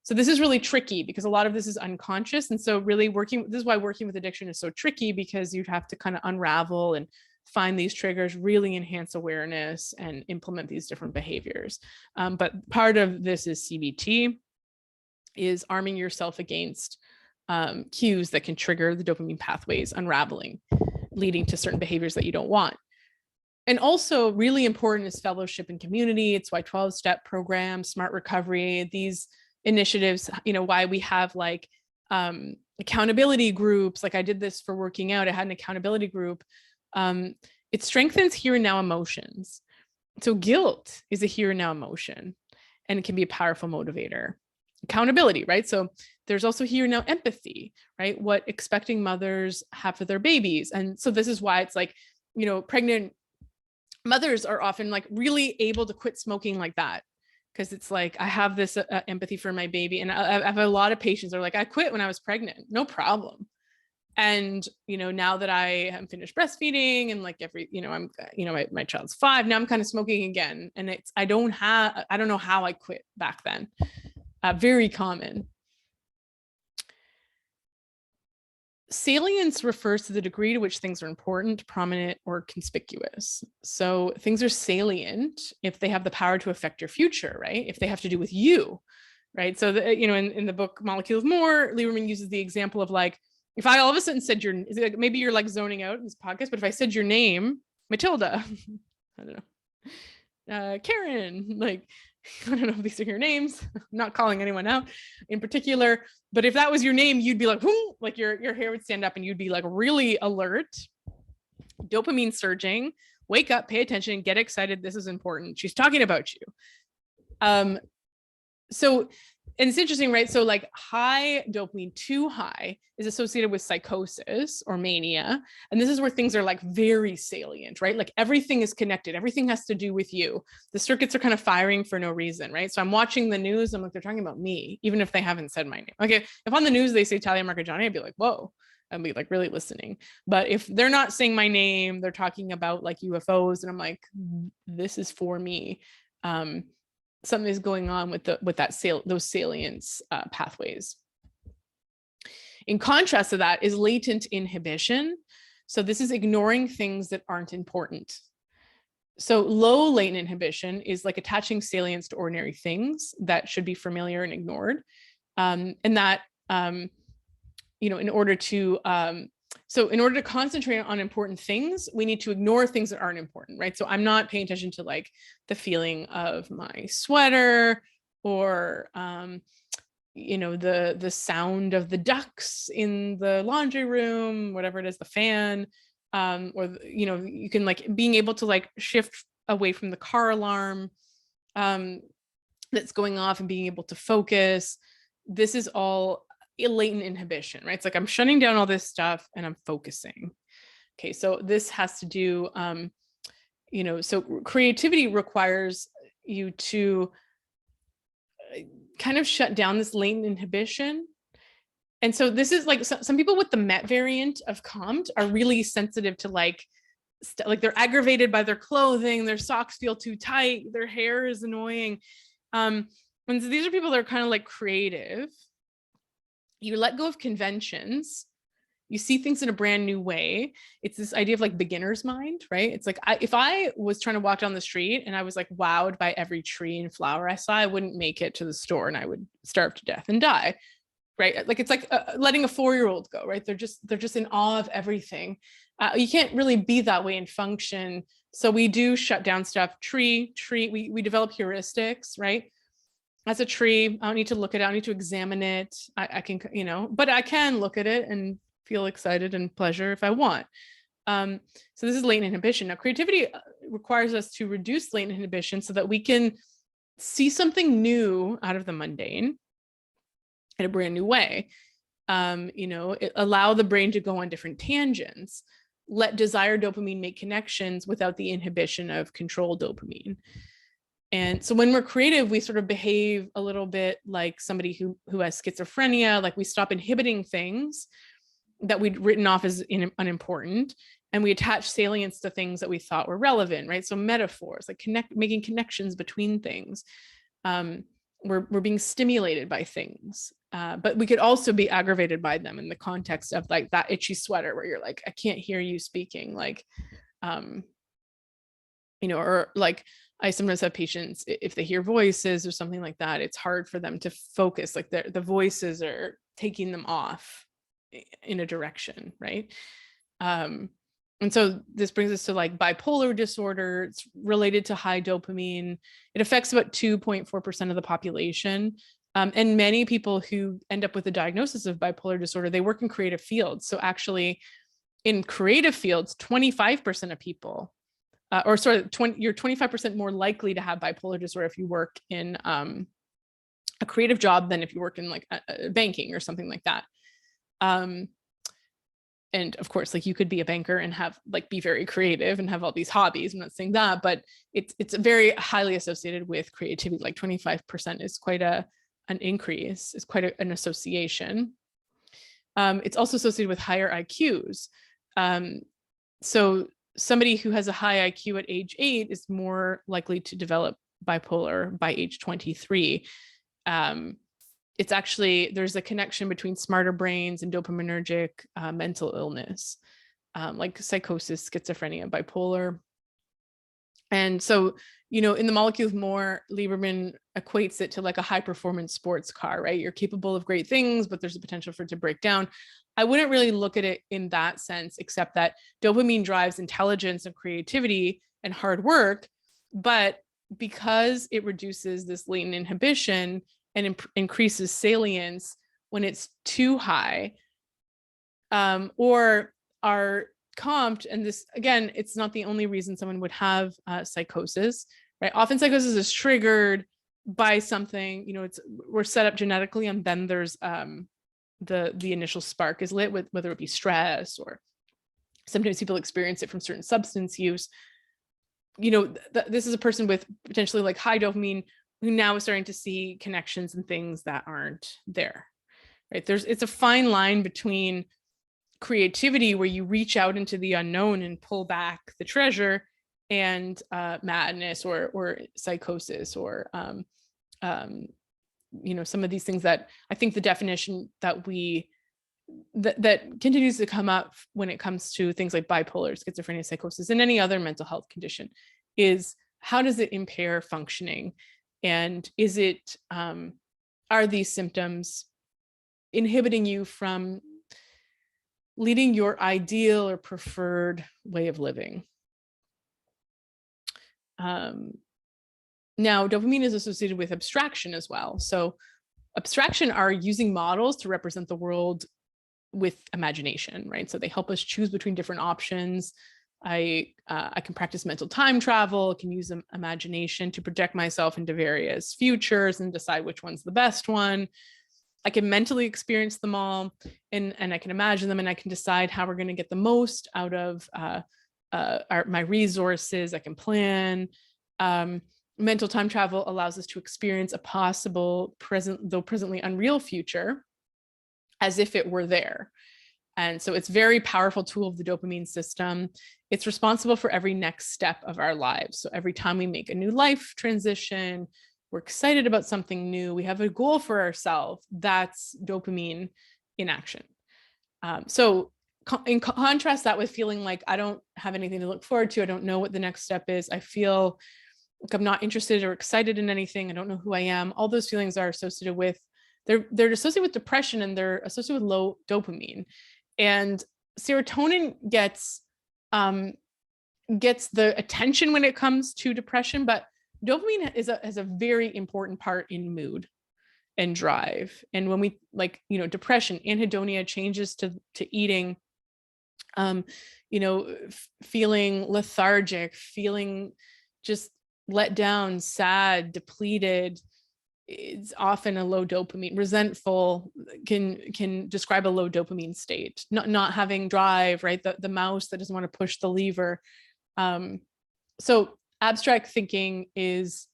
So this is really tricky because a lot of this is unconscious. And so really this is why working with addiction is so tricky, because you have to kind of unravel and find these triggers, really enhance awareness and implement these different behaviors. But part of this is CBT, is arming yourself against cues that can trigger the dopamine pathways unraveling, leading to certain behaviors that you don't want. And also really important is fellowship and community. It's why 12-step programs, smart recovery, these initiatives, why we have like accountability groups. Like I did this for working out. I had an accountability group. It strengthens here and now emotions. So guilt is a here and now emotion, and it can be a powerful motivator. Accountability, right? So there's also here and now empathy, right? What expecting mothers have for their babies. And so this is why it's like, pregnant mothers are often like really able to quit smoking like that, because it's like, I have this empathy for my baby. And I have a lot of patients that are like, I quit when I was pregnant, no problem. And, now that I am finished breastfeeding and like my child's 5, now I'm kind of smoking again. And I don't know how I quit back then. Very common. Salience refers to the degree to which things are important, prominent, or conspicuous. So things are salient if they have the power to affect your future, right? If they have to do with you, right? So, in the book Molecule of More, Lieberman uses the example of like, if I all of a sudden said maybe you're like zoning out in this podcast, but if I said your name, Matilda, I don't know, Karen, like, I don't know if these are your names. I'm not calling anyone out in particular, but if that was your name, you'd be like, whoo, like your hair would stand up and you'd be like really alert, dopamine surging, wake up, pay attention, get excited. This is important. She's talking about you. And it's interesting, right? So like high dopamine, too high, is associated with psychosis or mania. And this is where things are like very salient, right? Like everything is connected. Everything has to do with you. The circuits are kind of firing for no reason, right? So I'm watching the news. I'm like, they're talking about me, even if they haven't said my name. Okay, if on the news they say Talia Marcheggiani, I'd be like, whoa. I'd be like really listening. But if they're not saying my name, they're talking about like UFOs, and I'm like, this is for me. Something is going on with those salience pathways. In contrast to that is latent inhibition. So this is ignoring things that aren't important. So low latent inhibition is like attaching salience to ordinary things that should be familiar and ignored. And that, in order to concentrate on important things, we need to ignore things that aren't important, right? So I'm not paying attention to like the feeling of my sweater, or the sound of the ducks in the laundry room, whatever it is, the fan, or you can like being able to like shift away from the car alarm that's going off and being able to focus. This is all latent inhibition, right? It's like I'm shutting down all this stuff and I'm focusing. Okay, so this has to do So creativity requires you to kind of shut down this latent inhibition. And so this is like some people with the MET variant of COMT are really sensitive to like they're aggravated by their clothing, their socks feel too tight, their hair is annoying. And so these are people that are kind of like creative. You let go of conventions. You see things in a brand new way. It's this idea of like beginner's mind, right? It's like if I was trying to walk down the street and I was like wowed by every tree and flower I saw, I wouldn't make it to the store and I would starve to death and die, right? Like it's like letting a 4-year-old go, right? They're just in awe of everything. You can't really be that way and function. So we do shut down stuff. Tree. We develop heuristics, right? As a tree, I don't need to look at it. I don't need to examine it. I can, but I can look at it and feel excited and pleasure if I want. So this is latent inhibition. Now, creativity requires us to reduce latent inhibition so that we can see something new out of the mundane in a brand new way. Allow the brain to go on different tangents. Let desired dopamine make connections without the inhibition of control dopamine. And so when we're creative, we sort of behave a little bit like somebody who has schizophrenia, like we stop inhibiting things that we'd written off as unimportant, and we attach salience to things that we thought were relevant, right? So metaphors, like making connections between things. We're being stimulated by things, but we could also be aggravated by them in the context of like that itchy sweater where you're like, I can't hear you speaking, like, or like I sometimes have patients, if they hear voices or something like that, it's hard for them to focus, like the voices are taking them off in a direction, right? And so this brings us to like bipolar disorder. It's related to high dopamine. It affects about 2.4% of the population. And many people who end up with a diagnosis of bipolar disorder, they work in creative fields. So actually in creative fields, 25% of people, you're 25% more likely to have bipolar disorder if you work in a creative job than if you work in like banking or something like that. And of course, like you could be a banker and have like be very creative and have all these hobbies. I'm not saying that, but it's very highly associated with creativity. Like 25% is quite an increase. It's quite an association. It's also associated with higher IQs. So somebody who has a high IQ at age 8 is more likely to develop bipolar by age 23. It's actually, there's a connection between smarter brains and dopaminergic mental illness, like psychosis, schizophrenia, bipolar. And so, in the Molecule of More, Lieberman equates it to like a high performance sports car, right? You're capable of great things, but there's a potential for it to break down. I wouldn't really look at it in that sense, except that dopamine drives intelligence and creativity and hard work. But because it reduces this latent inhibition and increases salience when it's too high, or are COMT, and this, again, it's not the only reason someone would have psychosis, right? Often psychosis is triggered by something, we're set up genetically, and then there's the initial spark is lit with, whether it be stress, or sometimes people experience it from certain substance use. This is a person with potentially like high dopamine who now is starting to see connections and things that aren't there, right? It's a fine line between creativity, where you reach out into the unknown and pull back the treasure, and madness or psychosis, or some of these things that I think the definition that continues to come up when it comes to things like bipolar, schizophrenia, psychosis, and any other mental health condition is, how does it impair functioning? And is it, are these symptoms inhibiting you from leading your ideal or preferred way of living? Now, dopamine is associated with abstraction as well. So abstraction are using models to represent the world with imagination, right? So they help us choose between different options. I can practice mental time travel, can use imagination to project myself into various futures and decide which one's the best one. I can mentally experience them all, and I can imagine them, and I can decide how we're going to get the most out of my resources. I can plan. Mental time travel allows us to experience a possible though presently unreal future as if it were there. And so it's a very powerful tool of the dopamine system. It's responsible for every next step of our lives. So every time we make a new life transition, we're excited about something new, we have a goal for ourselves, that's dopamine in action. So in contrast that with feeling like I don't have anything to look forward to, I don't know what the next step is, I feel like I'm not interested or excited in anything, I don't know who I am, all those feelings are associated with, they're associated with depression, and they're associated with low dopamine. And serotonin gets the attention when it comes to depression, but dopamine has a very important part in mood and drive. And when we depression, anhedonia, changes to eating, feeling lethargic, feeling just let down, sad, depleted, it's often a low dopamine. Resentful can describe a low dopamine state. Not having drive, right? The mouse that doesn't want to push the lever. So abstract thinking is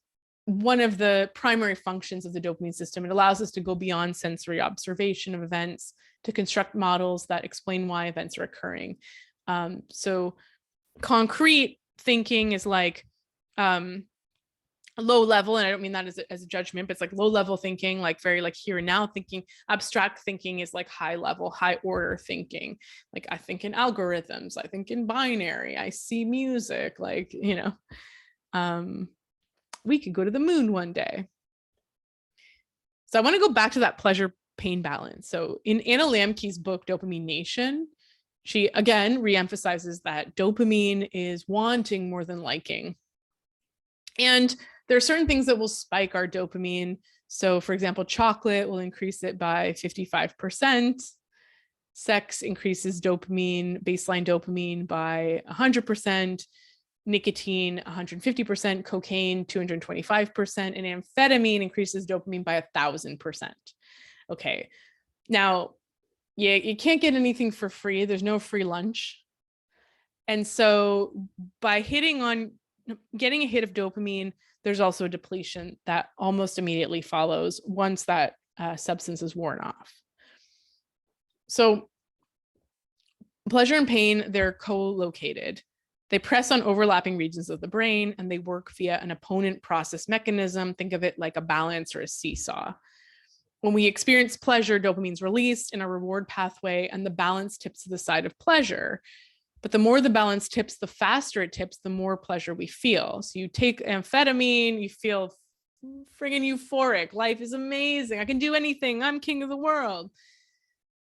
one of the primary functions of the dopamine system. It allows us to go beyond sensory observation of events to construct models that explain why events are occurring. So concrete thinking is like low level, and I don't mean that as a judgment, but it's like low level thinking, like very like here and now thinking. Abstract thinking is like high level, high order thinking. Like I think in algorithms, I think in binary, I see music, like, we could go to the moon one day. So I want to go back to that pleasure pain balance. So in Anna Lambke's book, Dopamine Nation, she again reemphasizes that dopamine is wanting more than liking. And there are certain things that will spike our dopamine. So for example, chocolate will increase it by 55%. Sex increases dopamine, baseline dopamine by 100%. Nicotine, 150%, cocaine, 225%, and amphetamine increases dopamine by 1,000%. Okay. Now, yeah, you can't get anything for free. There's no free lunch. And so by getting a hit of dopamine, there's also a depletion that almost immediately follows once that substance is worn off. So pleasure and pain, they're co-located. They press on overlapping regions of the brain, and they work via an opponent process mechanism. Think of it like a balance or a seesaw. When we experience pleasure, dopamine's released in a reward pathway, and the balance tips to the side of pleasure. But the more the balance tips, the faster it tips, the more pleasure we feel. So you take amphetamine, you feel friggin' euphoric. Life is amazing. I can do anything. I'm king of the world.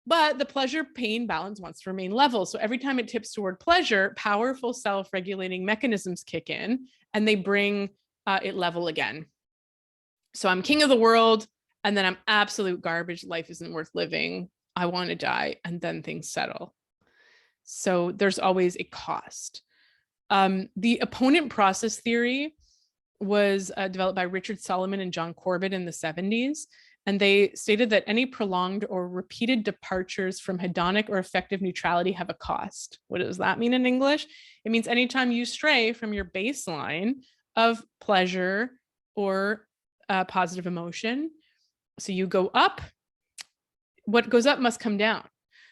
But the pleasure pain balance wants to remain level. So every time it tips toward pleasure, powerful self-regulating mechanisms kick in, and they bring it level again. So I'm king of the world, and then I'm absolute garbage. Life isn't worth living. I want to die. And then things settle. So there's always a cost. The opponent process theory was developed by Richard Solomon and John Corbett in the 70s. And they stated that any prolonged or repeated departures from hedonic or affective neutrality have a cost. What does that mean in English? It means anytime you stray from your baseline of pleasure or positive emotion, so you go up, what goes up must come down.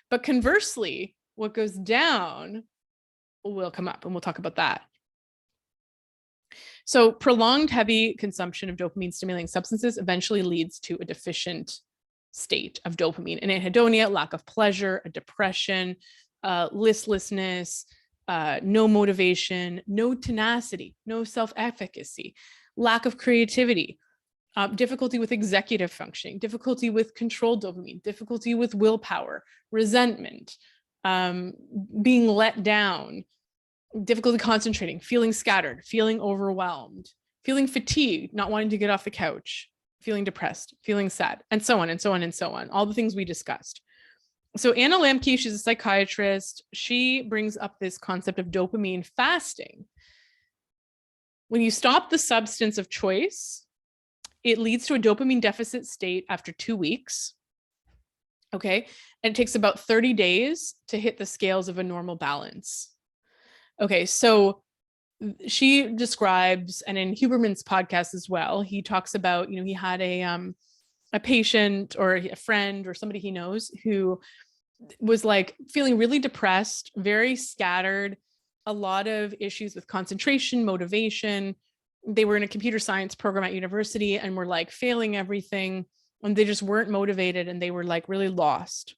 But conversely, what goes down will come up, and we'll talk about that. So prolonged heavy consumption of dopamine stimulating substances eventually leads to a deficient state of dopamine, an anhedonia, lack of pleasure, a depression, listlessness, no motivation, no tenacity, no self-efficacy, lack of creativity, difficulty with executive functioning, difficulty with controlled dopamine, difficulty with willpower, resentment, being let down, difficulty concentrating, feeling scattered, feeling overwhelmed, feeling fatigued, not wanting to get off the couch, feeling depressed, feeling sad, and so on and so on and so on, all the things we discussed. So Anna Lambke, she's a psychiatrist. She brings up this concept of dopamine fasting. When you stop the substance of choice, it leads to a dopamine deficit state after 2 weeks. Okay. And it takes about 30 days to hit the scales of a normal balance. Okay, so she describes, and in Huberman's podcast as well, he talks about, he had a patient or a friend or somebody he knows who was like feeling really depressed, very scattered, a lot of issues with concentration, motivation. They were in a computer science program at university and were like failing everything, and they just weren't motivated, and they were like really lost.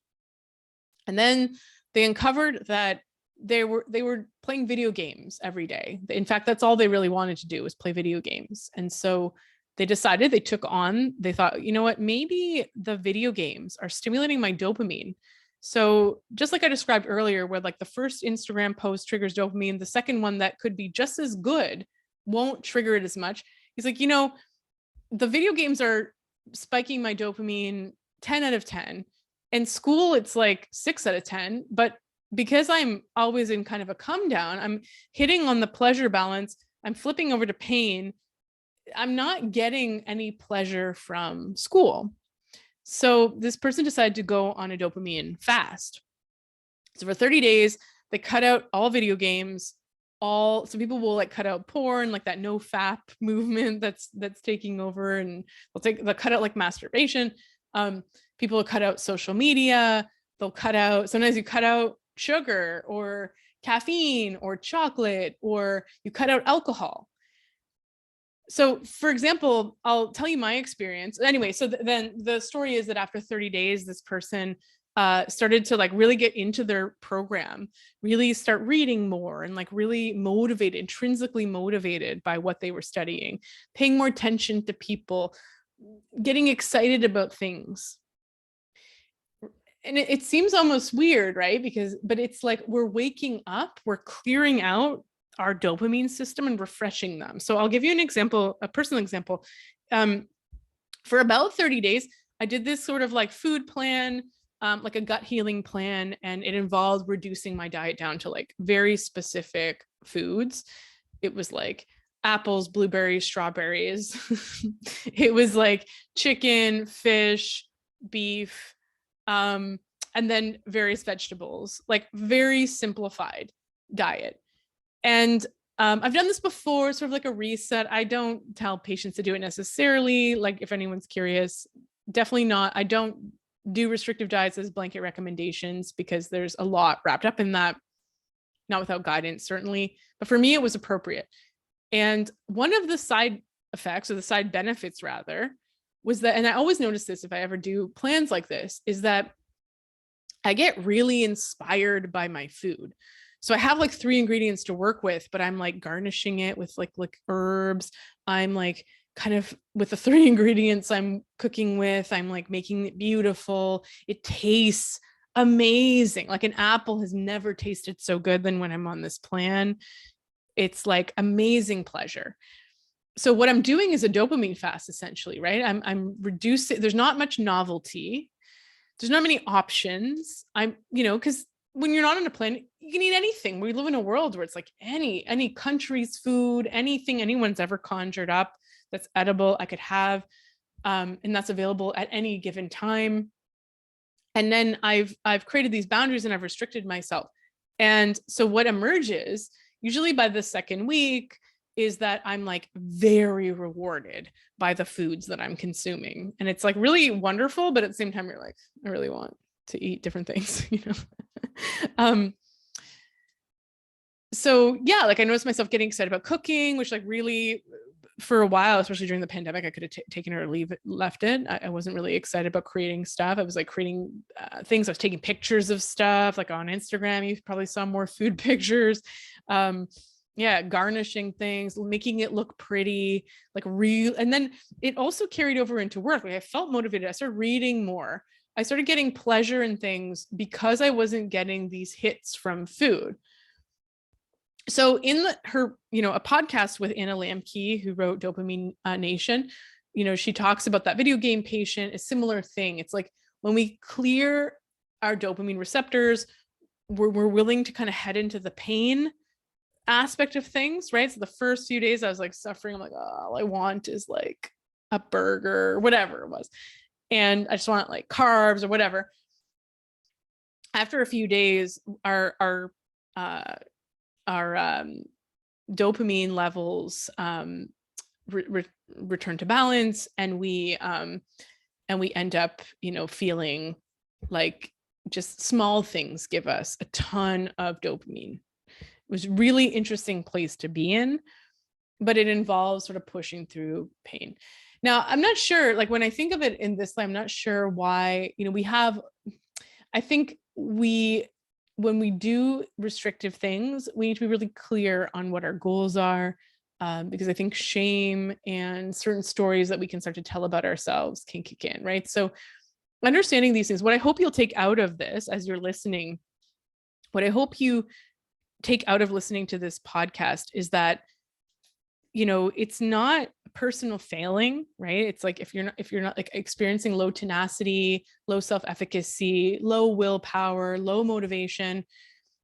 And then they uncovered that they were playing video games every day. In fact, that's all they really wanted to do was play video games. And so they decided, they thought, you know what, maybe the video games are stimulating my dopamine. So just like I described earlier, where like the first Instagram post triggers dopamine, the second one that could be just as good won't trigger it as much. He's like, the video games are spiking my dopamine 10 out of 10. In school, it's like 6 out of 10. But because I'm always in kind of a come down, I'm hitting on the pleasure balance, I'm flipping over to pain, I'm not getting any pleasure from school. So this person decided to go on a dopamine fast. So for 30 days, they cut out all video games. Some people will like cut out porn, like that no fap movement that's taking over, and they'll cut out like masturbation. People will cut out social media. Sometimes you cut out sugar or caffeine or chocolate, or you cut out alcohol. So for example, I'll tell you my experience. Anyway, so then the story is that after 30 days, this person started to like really get into their program, really start reading more, and like really motivated, intrinsically motivated by what they were studying, paying more attention to people, getting excited about things. And it seems almost weird, right? But it's like we're waking up, we're clearing out our dopamine system and refreshing them. So I'll give you an example, a personal example. For about 30 days, I did this sort of like food plan, like a gut healing plan, and it involved reducing my diet down to like very specific foods. It was like apples, blueberries, strawberries. It was like chicken, fish, beef, and then various vegetables, like very simplified diet. And I've done this before, sort of like a reset. I don't tell patients to do it necessarily. Like if anyone's curious, definitely not. I don't do restrictive diets as blanket recommendations because there's a lot wrapped up in that, not without guidance, certainly. But for me, it was appropriate. And one of the side effects, or the side benefits rather, was that, and I always notice this if I ever do plans like this, is that I get really inspired by my food. So I have like 3 ingredients to work with, but I'm like garnishing it with like herbs. I'm like kind of with the 3 ingredients I'm cooking with, I'm like making it beautiful. It tastes amazing. Like an apple has never tasted so good than when I'm on this plan. It's like amazing pleasure. So what I'm doing is a dopamine fast, essentially, right? I'm reducing, there's not much novelty. There's not many options. Because when you're not on a plan, you can eat anything. We live in a world where it's like any country's food, anything anyone's ever conjured up that's edible, I could have, and that's available at any given time. And then I've created these boundaries and I've restricted myself. And so what emerges, usually by the second week, is that I'm like very rewarded by the foods that I'm consuming. And it's like really wonderful, but at the same time, you're like, I really want to eat different things, So yeah, like I noticed myself getting excited about cooking, which like really for a while, especially during the pandemic, I could have taken it or left it. I wasn't really excited about creating stuff. I was like creating things. I was taking pictures of stuff like on Instagram. You probably saw more food pictures. Garnishing things, making it look pretty, like real. And then it also carried over into work. Like I felt motivated. I started reading more. I started getting pleasure in things because I wasn't getting these hits from food. So in a podcast with Anna Lamke, who wrote Dopamine Nation, she talks about that video game patient, a similar thing. It's like when we clear our dopamine receptors, we're willing to kind of head into the pain aspect of things, right? So the first few days I was like suffering. I'm like, oh, all I want is like a burger or whatever it was. And I just want like carbs or whatever. After a few days, our dopamine levels return to balance, and we end up, feeling like just small things give us a ton of dopamine. It was a really interesting place to be in, but it involves sort of pushing through pain. Now, I'm not sure, like when I think of it in this way, I'm not sure why, I think when we do restrictive things, we need to be really clear on what our goals are, because I think shame and certain stories that we can start to tell about ourselves can kick in, right? So understanding these things, what I hope you'll take out of this as you're listening, what I hope you take out of listening to this podcast is that, it's not personal failing, right? It's like if you're not like experiencing low tenacity, low self-efficacy, low willpower, low motivation,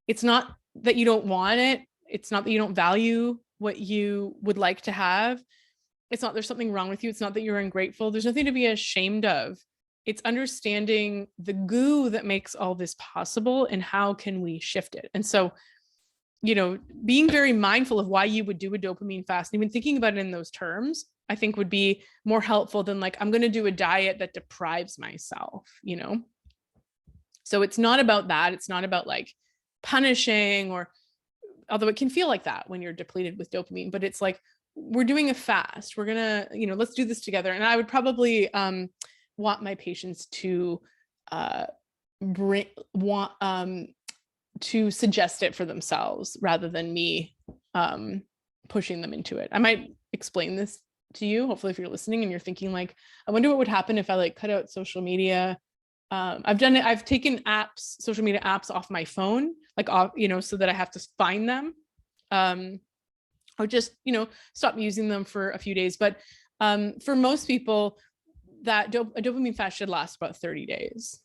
it's not that you don't want it. It's not that you don't value what you would like to have. It's not there's something wrong with you. It's not that you're ungrateful. There's nothing to be ashamed of. It's understanding the goo that makes all this possible and how can we shift it. And so, being very mindful of why you would do a dopamine fast, and even thinking about it in those terms, I think would be more helpful than like, I'm going to do a diet that deprives myself, So it's not about that. It's not about like punishing, or although it can feel like that when you're depleted with dopamine, but it's like, we're doing a fast. We're going to, let's do this together. And I would probably want my patients to to suggest it for themselves rather than me pushing them into it. I might explain this to you, hopefully, if you're listening and you're thinking like, I wonder what would happen if I like cut out social media. I've done it. I've taken social media apps off my phone, like off, so that I have to find them. Or just, stop using them for a few days. But for most people, that a dopamine fast should last about 30 days.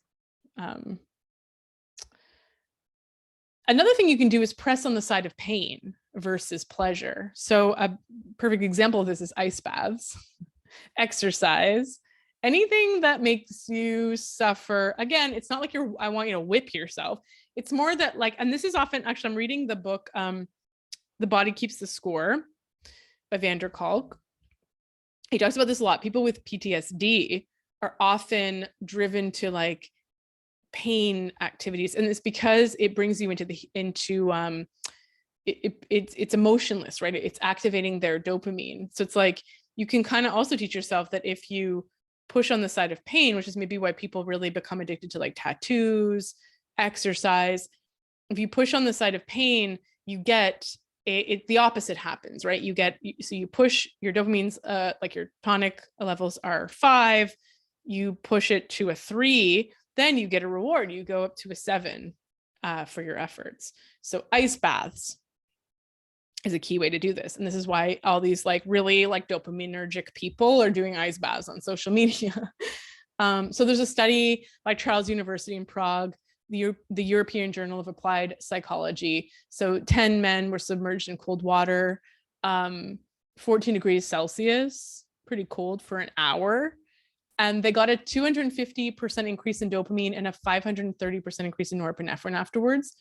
Another thing you can do is press on the side of pain versus pleasure. So a perfect example of this is ice baths, exercise, anything that makes you suffer. Again, it's not like I want you to whip yourself. It's more that like, and this is often, actually, I'm reading the book, The Body Keeps the Score by van der Kolk. He talks about this a lot. People with PTSD are often driven to like pain activities, and it's because it brings you it's emotionless, right? It's activating their dopamine. So it's like you can kind of also teach yourself that if you push on the side of pain, which is maybe why people really become addicted to like tattoos, exercise, if you push on the side of pain, you get the opposite happens, right? So you push your dopamines, like your tonic levels are 5, you push it to a 3, then you get a reward. You go up to a 7 for your efforts. So ice baths is a key way to do this. And this is why all these like really like dopaminergic people are doing ice baths on social media. So there's a study by Charles University in Prague, the European Journal of Applied Psychology. So 10 men were submerged in cold water, 14 degrees Celsius, pretty cold, for an hour. And they got a 250% increase in dopamine and a 530% increase in norepinephrine afterwards.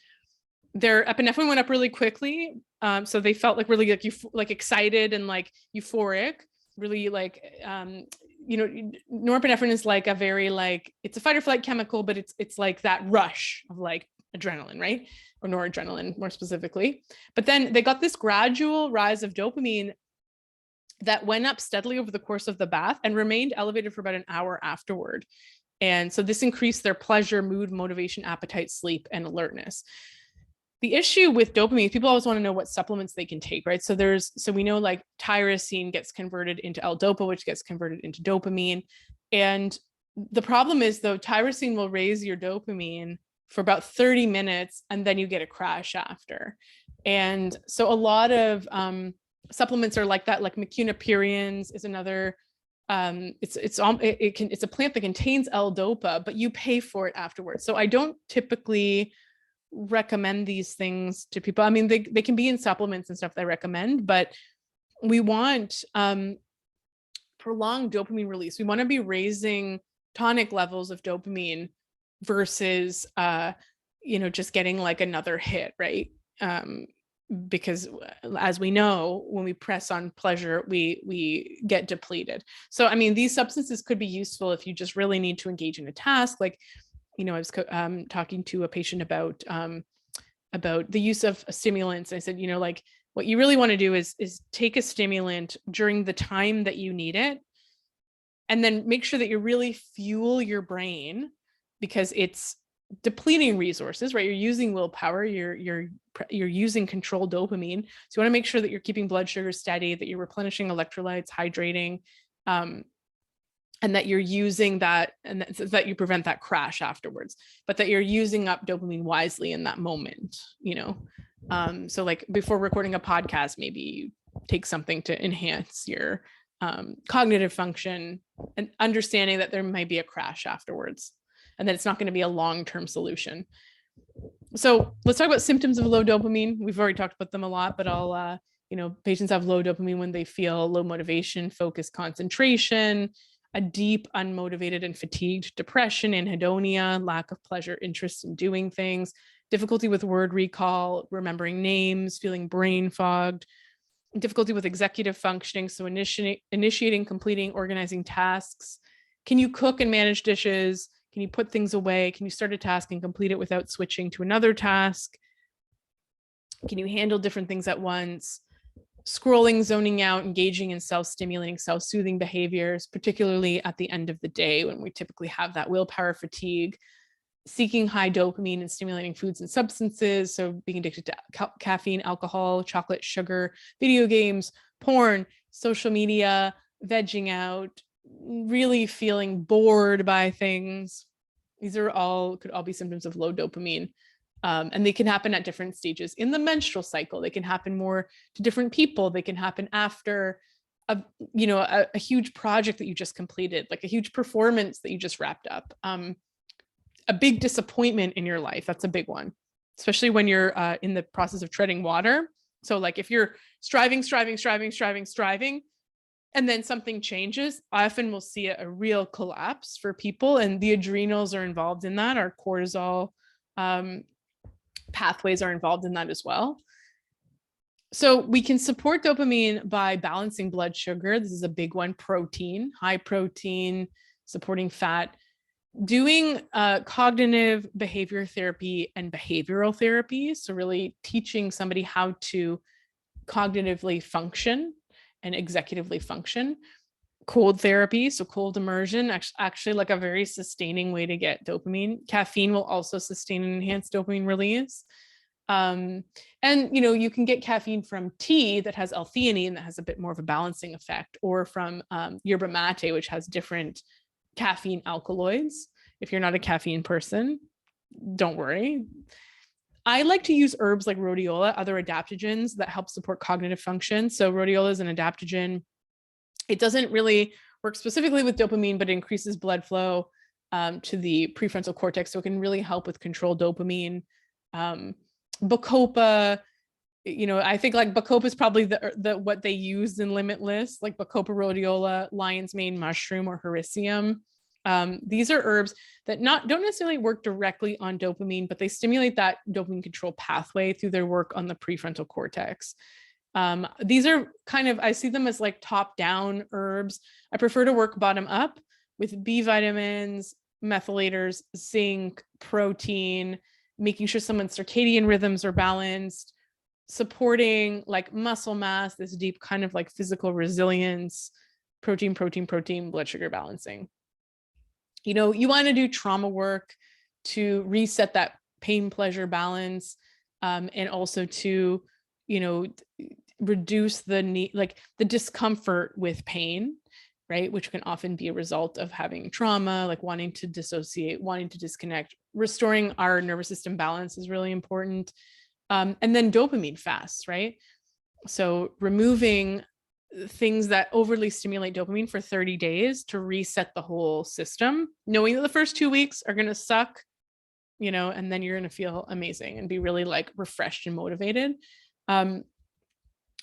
Their epinephrine went up really quickly. So they felt like really like excited and like euphoric, really like, norepinephrine is like a very like, it's a fight or flight chemical, but it's like that rush of like adrenaline, right? Or noradrenaline more specifically. But then they got this gradual rise of dopamine that went up steadily over the course of the bath and remained elevated for about an hour afterward. And so this increased their pleasure, mood, motivation, appetite, sleep, and alertness. The issue with dopamine, people always want to know what supplements they can take, right? So we know like tyrosine gets converted into L-Dopa, which gets converted into dopamine. And the problem is though, tyrosine will raise your dopamine for about 30 minutes and then you get a crash after. And so a lot of supplements are like that, like Mecunapirians is another. It's a plant that contains L-Dopa, but you pay for it afterwards. So I don't typically recommend these things to people. I mean, they can be in supplements and stuff that I recommend, but we want prolonged dopamine release. We want to be raising tonic levels of dopamine versus just getting like another hit, right? because as we know, when we press on pleasure, we get depleted. So, I mean, these substances could be useful if you just really need to engage in a task. Like, I was talking to a patient about the use of stimulants. I said, like, what you really want to do is take a stimulant during the time that you need it, and then make sure that you really fuel your brain, because it's depleting resources, right? You're using willpower, you're using controlled dopamine. So you want to make sure that you're keeping blood sugar steady, that you're replenishing electrolytes, hydrating, and that you're using that, and that you prevent that crash afterwards, but that you're using up dopamine wisely in that moment, so like before recording a podcast, maybe you take something to enhance your cognitive function, and understanding that there might be a crash afterwards, and that it's not going to be a long-term solution. So let's talk about symptoms of low dopamine. We've already talked about them a lot, but I'll, patients have low dopamine when they feel low motivation, focus, concentration, a deep, unmotivated and fatigued depression, anhedonia, lack of pleasure, interest in doing things, difficulty with word recall, remembering names, feeling brain fogged, difficulty with executive functioning, so initiating, completing, organizing tasks. Can you cook and manage dishes? Can you put things away? Can you start a task and complete it without switching to another task? Can you handle different things at once? Scrolling, zoning out, engaging in self-stimulating, self-soothing behaviors, particularly at the end of the day when we typically have that willpower fatigue. Seeking high dopamine and stimulating foods and substances, so being addicted to caffeine, alcohol, chocolate, sugar, video games, porn, social media, vegging out, really feeling bored by things. These could all be symptoms of low dopamine. And they can happen at different stages in the menstrual cycle. They can happen more to different people. They can happen after a huge project that you just completed, like a huge performance that you just wrapped up. A big disappointment in your life. That's a big one, especially when you're in the process of treading water. So like if you're striving, and then something changes, often we'll see a real collapse for people, and the adrenals are involved in that. Our cortisol pathways are involved in that as well. So we can support dopamine by balancing blood sugar. This is a big one. Protein, high protein, supporting fat. Doing cognitive behavior therapy and behavioral therapy. So really teaching somebody how to cognitively function and executively function. Cold therapy, so cold immersion, actually like a very sustaining way to get dopamine. Caffeine will also sustain and enhance dopamine release. And you can get caffeine from tea that has L-theanine that has a bit more of a balancing effect, or from yerba mate, which has different caffeine alkaloids. If you're not a caffeine person, don't worry. I like to use herbs like rhodiola, other adaptogens that help support cognitive function. So rhodiola is an adaptogen. It doesn't really work specifically with dopamine, but it increases blood flow to the prefrontal cortex. So it can really help with controlled dopamine. Bacopa, I think like Bacopa is probably the what they used in Limitless, like Bacopa, rhodiola, lion's mane mushroom, or hericium. These are herbs that don't necessarily work directly on dopamine, but they stimulate that dopamine control pathway through their work on the prefrontal cortex. These are I see them as like top-down herbs. I prefer to work bottom up with B vitamins, methylators, zinc, protein, making sure someone's circadian rhythms are balanced, supporting like muscle mass, this deep kind of like physical resilience, protein, blood sugar balancing. You want to do trauma work to reset that pain pleasure balance, and also to, reduce the need, like the discomfort with pain, right? Which can often be a result of having trauma, like wanting to dissociate, wanting to disconnect. Restoring our nervous system balance is really important. And then dopamine fasts, right? So removing things that overly stimulate dopamine for 30 days to reset the whole system, knowing that the first 2 weeks are going to suck, and then you're going to feel amazing and be really like refreshed and motivated.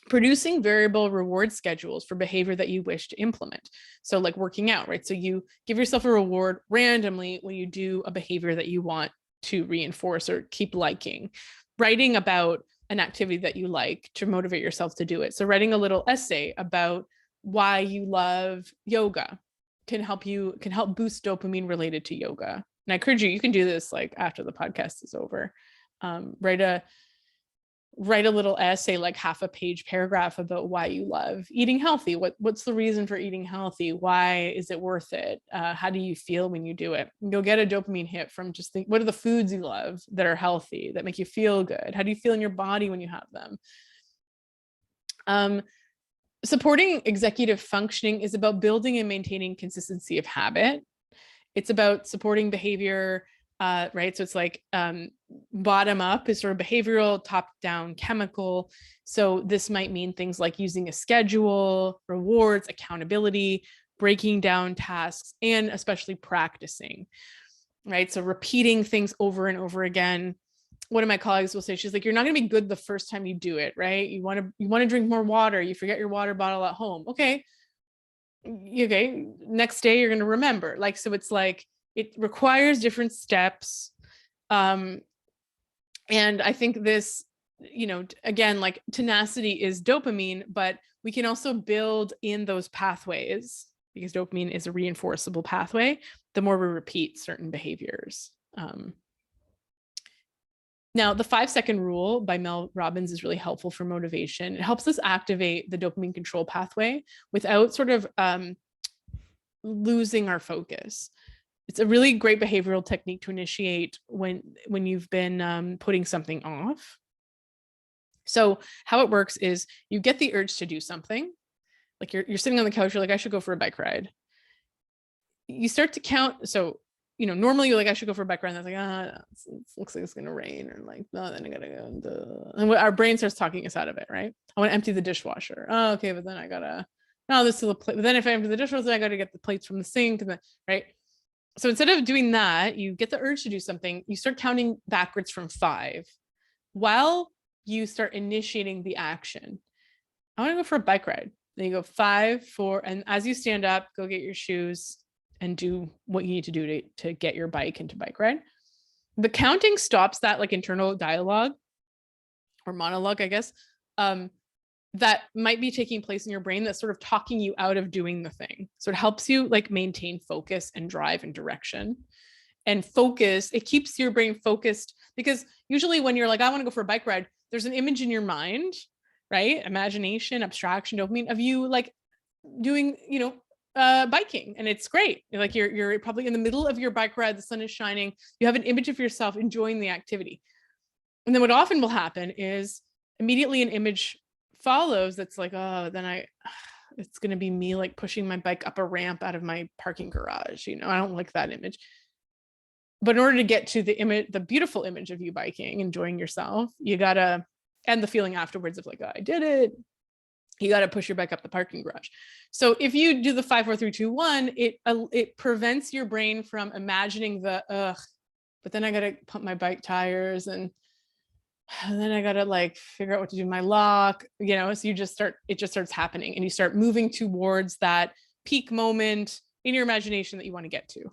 Producing variable reward schedules for behavior that you wish to implement. So like working out, right? So you give yourself a reward randomly when you do a behavior that you want to reinforce or keep liking. Writing about an activity that you like to motivate yourself to do it. So writing a little essay about why you love yoga can help boost dopamine related to yoga. And I encourage you can do this like after the podcast is over. Write a little essay, like half a page paragraph, about why you love eating healthy. What's the reason for eating healthy? Why is it worth it? How do you feel when you do it? You'll get a dopamine hit from just what are the foods you love that are healthy, that make you feel good? How do you feel in your body when you have them? Supporting executive functioning is about building and maintaining consistency of habit. It's about supporting behavior, right? So it's like bottom up is sort of behavioral, top down chemical. So this might mean things like using a schedule, rewards, accountability, breaking down tasks, and especially practicing, right? So repeating things over and over again. One of my colleagues will say, she's like, you're not going to be good the first time you do it, right? You want to drink more water. You forget your water bottle at home. Okay. Next day you're going to remember. Like, so it's like, it requires different steps. And I think this, again, like tenacity is dopamine, but we can also build in those pathways, because dopamine is a reinforceable pathway, the more we repeat certain behaviors. Now, the 5-second rule by Mel Robbins is really helpful for motivation. It helps us activate the dopamine control pathway without sort of losing our focus. It's a really great behavioral technique to initiate when you've been putting something off. So how it works is you get the urge to do something. Like you're sitting on the couch, you're like, I should go for a bike ride. You start to count. So normally you're like, I should go for a bike ride. And that's like, it looks like it's going to rain. Or like, no, then I got to go. And our brain starts talking us out of it, right? I want to empty the dishwasher. Oh, okay. But then I got to, no, this is a plate. But then if I empty the dishwasher, then I got to get the plates from the sink. And then, right? So instead of doing that, you get the urge to do something. You start counting backwards from 5 while you start initiating the action. I want to go for a bike ride. Then you go 5, 4. And as you stand up, go get your shoes and do what you need to do to get your bike into bike ride. The counting stops that like internal dialogue or monologue, I guess, that might be taking place in your brain that's sort of talking you out of doing the thing. So it helps you like maintain focus and drive and direction. And focus, it keeps your brain focused, because usually when you're like, I want to go for a bike ride, there's an image in your mind, right? Imagination, abstraction, dopamine of you like doing, biking, and it's great. Like you're probably in the middle of your bike ride, the sun is shining, you have an image of yourself enjoying the activity. And then what often will happen is immediately an image follows that's like, oh, then it's going to be me like pushing my bike up a ramp out of my parking garage. I don't like that image. But in order to get to the image, the beautiful image of you biking, enjoying yourself, you gotta, and the feeling afterwards of like, oh, I did it. You got to push your bike up the parking garage. So if you do the 5, 4, 3, 2, 1, it prevents your brain from imagining the but then I got to pump my bike tires and then I got to like figure out what to do with my lock, so it just starts happening, and you start moving towards that peak moment in your imagination that you want to get to.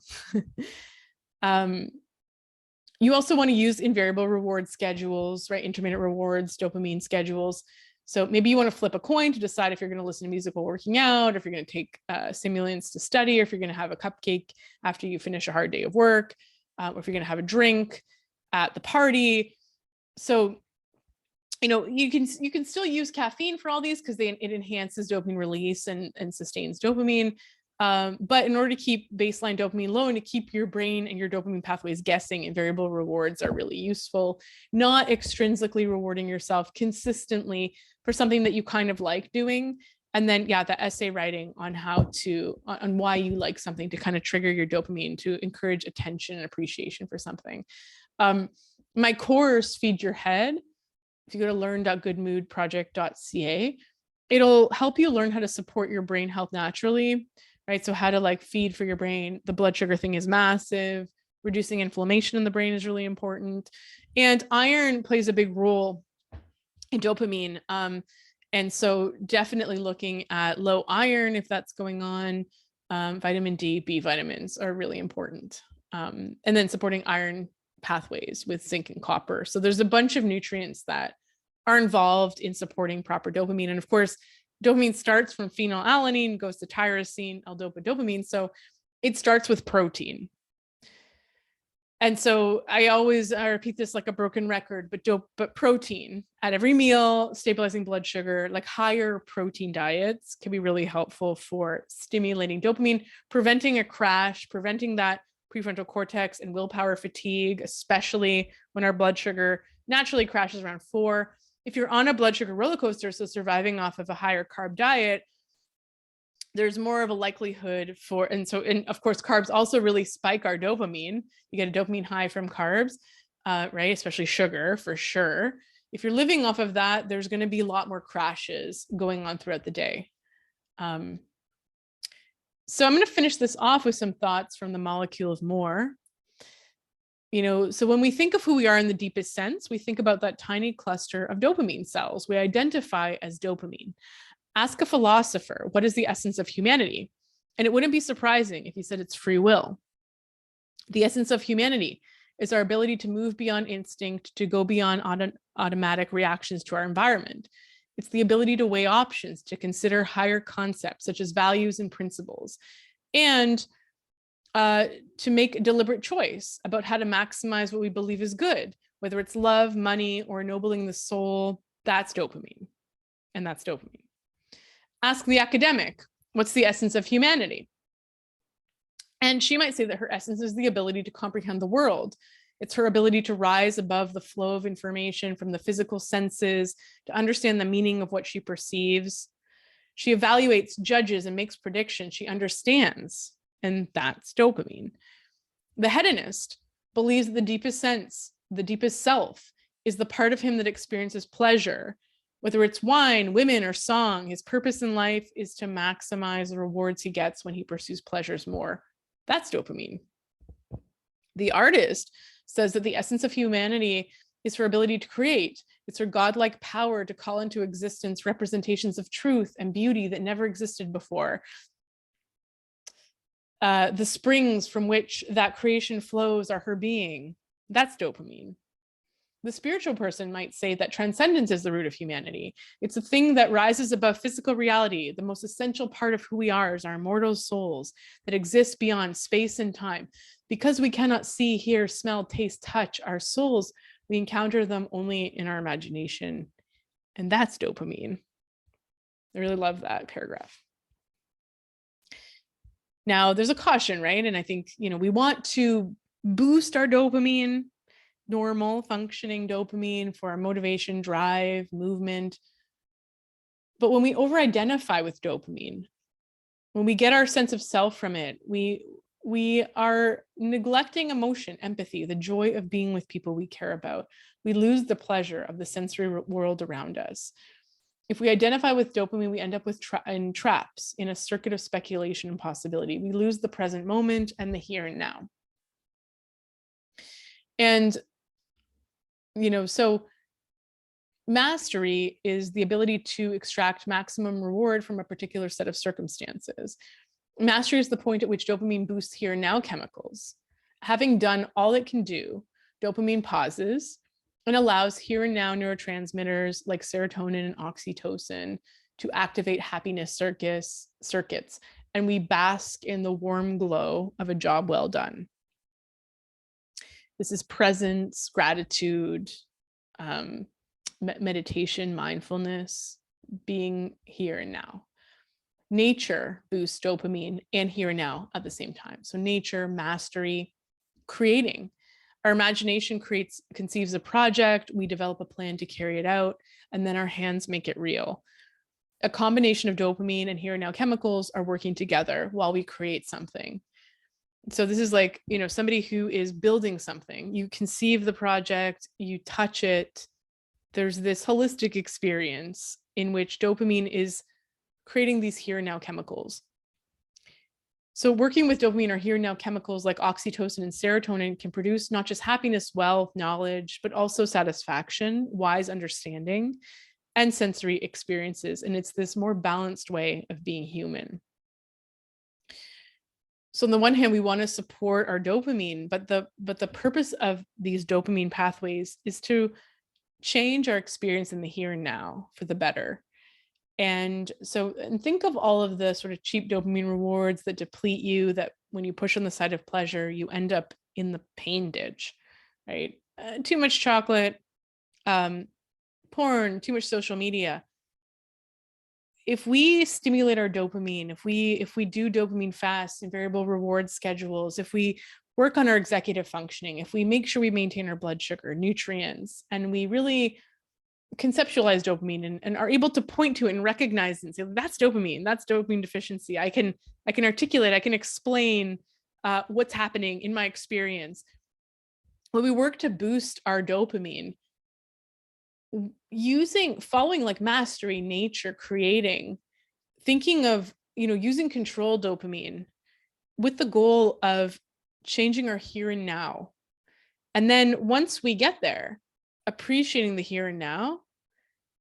You also want to use invariable reward schedules, right? Intermittent rewards, dopamine schedules. So maybe you want to flip a coin to decide if you're going to listen to music while working out, or if you're going to take stimulants to study, or if you're going to have a cupcake after you finish a hard day of work, or if you're going to have a drink at the party. So, you can still use caffeine for all these because it enhances dopamine release and sustains dopamine. But in order to keep baseline dopamine low and to keep your brain and your dopamine pathways guessing, and variable rewards are really useful. Not extrinsically rewarding yourself consistently for something that you kind of like doing. And then, the essay writing on on why you like something to kind of trigger your dopamine, to encourage attention and appreciation for something. My course, Feed Your Head, if you go to learn.goodmoodproject.ca, it'll help you learn how to support your brain health naturally. Right? So how to like feed for your brain. The blood sugar thing is massive. Reducing inflammation in the brain is really important. And iron plays a big role in dopamine. And so definitely looking at low iron, if that's going on. Vitamin D, B vitamins are really important. And then supporting iron pathways with zinc and copper. So there's a bunch of nutrients that are involved in supporting proper dopamine. And of course, dopamine starts from phenylalanine, goes to tyrosine, L-dopa dopamine. So it starts with protein. And so I repeat this like a broken record, but protein at every meal, stabilizing blood sugar, like higher protein diets can be really helpful for stimulating dopamine, preventing a crash, preventing that prefrontal cortex and willpower fatigue, especially when our blood sugar naturally crashes around 4. If you're on a blood sugar roller coaster, so surviving off of a higher carb diet, there's more of a likelihood for, and of course, carbs also really spike our dopamine. You get a dopamine high from carbs, right? Especially sugar, for sure. If you're living off of that, there's going to be a lot more crashes going on throughout the day. So I'm going to finish this off with some thoughts from the Molecule of More. So when we think of who we are in the deepest sense, we think about that tiny cluster of dopamine cells we identify as dopamine. Ask a philosopher, what is the essence of humanity? And it wouldn't be surprising if he said it's free will. The essence of humanity is our ability to move beyond instinct, to go beyond automatic reactions to our environment. It's the ability to weigh options, to consider higher concepts such as values and principles, and to make a deliberate choice about how to maximize what we believe is good, whether it's love, money, or ennobling the soul. That's dopamine, and that's dopamine. Ask the academic, what's the essence of humanity? And she might say that her essence is the ability to comprehend the world. It's her ability to rise above the flow of information from the physical senses, to understand the meaning of what she perceives. She evaluates, judges, and makes predictions. She understands, and that's dopamine. The hedonist believes that the deepest sense, the deepest self, is the part of him that experiences pleasure. Whether it's wine, women, or song, his purpose in life is to maximize the rewards he gets when he pursues pleasures more. That's dopamine. The artist says that the essence of humanity is her ability to create. It's her godlike power to call into existence representations of truth and beauty that never existed before. The springs from which that creation flows are her being. That's dopamine. The spiritual person might say that transcendence is the root of humanity. It's a thing that rises above physical reality. The most essential part of who we are is our immortal souls that exist beyond space and time. Because we cannot see, hear, smell, taste, touch our souls, we encounter them only in our imagination. And that's dopamine. I really love that paragraph. Now, there's a caution, right? And I think, we want to boost our dopamine, normal functioning dopamine for our motivation, drive, movement. But when we over-identify with dopamine, when we get our sense of self from it, we are neglecting emotion, empathy, the joy of being with people we care about. We lose the pleasure of the sensory world around us. If we identify with dopamine, we end up with in traps, in a circuit of speculation and possibility. We lose the present moment and the here and now. And so mastery is the ability to extract maximum reward from a particular set of circumstances. Mastery is the point at which dopamine boosts here and now chemicals. Having done all it can do, dopamine pauses and allows here and now neurotransmitters like serotonin and oxytocin to activate happiness circuits, and we bask in the warm glow of a job well done. This is presence, gratitude, meditation, mindfulness, being here and now. Nature boosts dopamine and here and now at the same time. So nature, mastery, creating. Our imagination conceives a project, we develop a plan to carry it out, and then our hands make it real. A combination of dopamine and here and now chemicals are working together while we create something. So this is like, somebody who is building something. You conceive the project, you touch it. There's this holistic experience in which dopamine is creating these here and now chemicals. So working with dopamine or here and now chemicals like oxytocin and serotonin can produce not just happiness, wealth, knowledge, but also satisfaction, wise understanding, and sensory experiences. And it's this more balanced way of being human. So on the one hand, we want to support our dopamine, but the purpose of these dopamine pathways is to change our experience in the here and now for the better. And think of all of the sort of cheap dopamine rewards that deplete you, that when you push on the side of pleasure, you end up in the pain ditch, right? Too much chocolate, porn, too much social media. If we stimulate our dopamine, if we do dopamine fasts and variable reward schedules, if we work on our executive functioning, if we make sure we maintain our blood sugar, nutrients, and we really conceptualize dopamine and are able to point to it and recognize and say, that's dopamine deficiency. I can articulate, I can explain what's happening in my experience. When we work to boost our dopamine, following like mastery, nature, creating, thinking of, using controlled dopamine with the goal of changing our here and now. And then once we get there, appreciating the here and now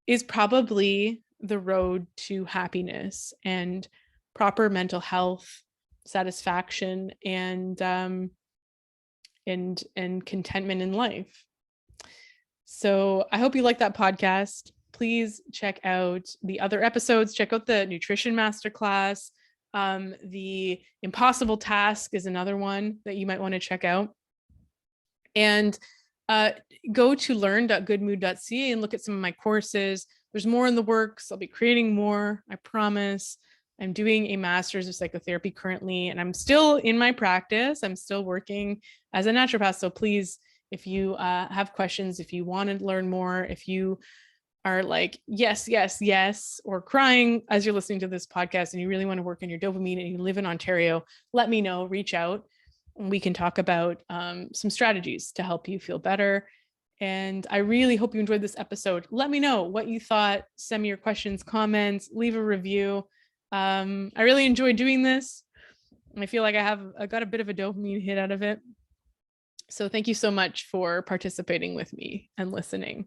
is probably the road to happiness and proper mental health, satisfaction, and contentment in life. So I hope you like that podcast. Please check out the other episodes. Check out the nutrition masterclass. The impossible task is another one that you might want to check out. And go to learn.goodmood.ca and look at some of my courses. There's more in the works. I'll be creating more, I promise. I'm doing a master's of psychotherapy currently, and I'm still in my practice. I'm still working as a naturopath. So please, if you have questions, if you want to learn more, if you are like, yes, yes, yes, or crying as you're listening to this podcast and you really want to work on your dopamine and you live in Ontario, let me know, reach out. We can talk about some strategies to help you feel better. And I really hope you enjoyed this episode. Let me know what you thought. Send me your questions, comments, leave a review. I really enjoyed doing this. I feel like I got a bit of a dopamine hit out of it. So thank you so much for participating with me and listening.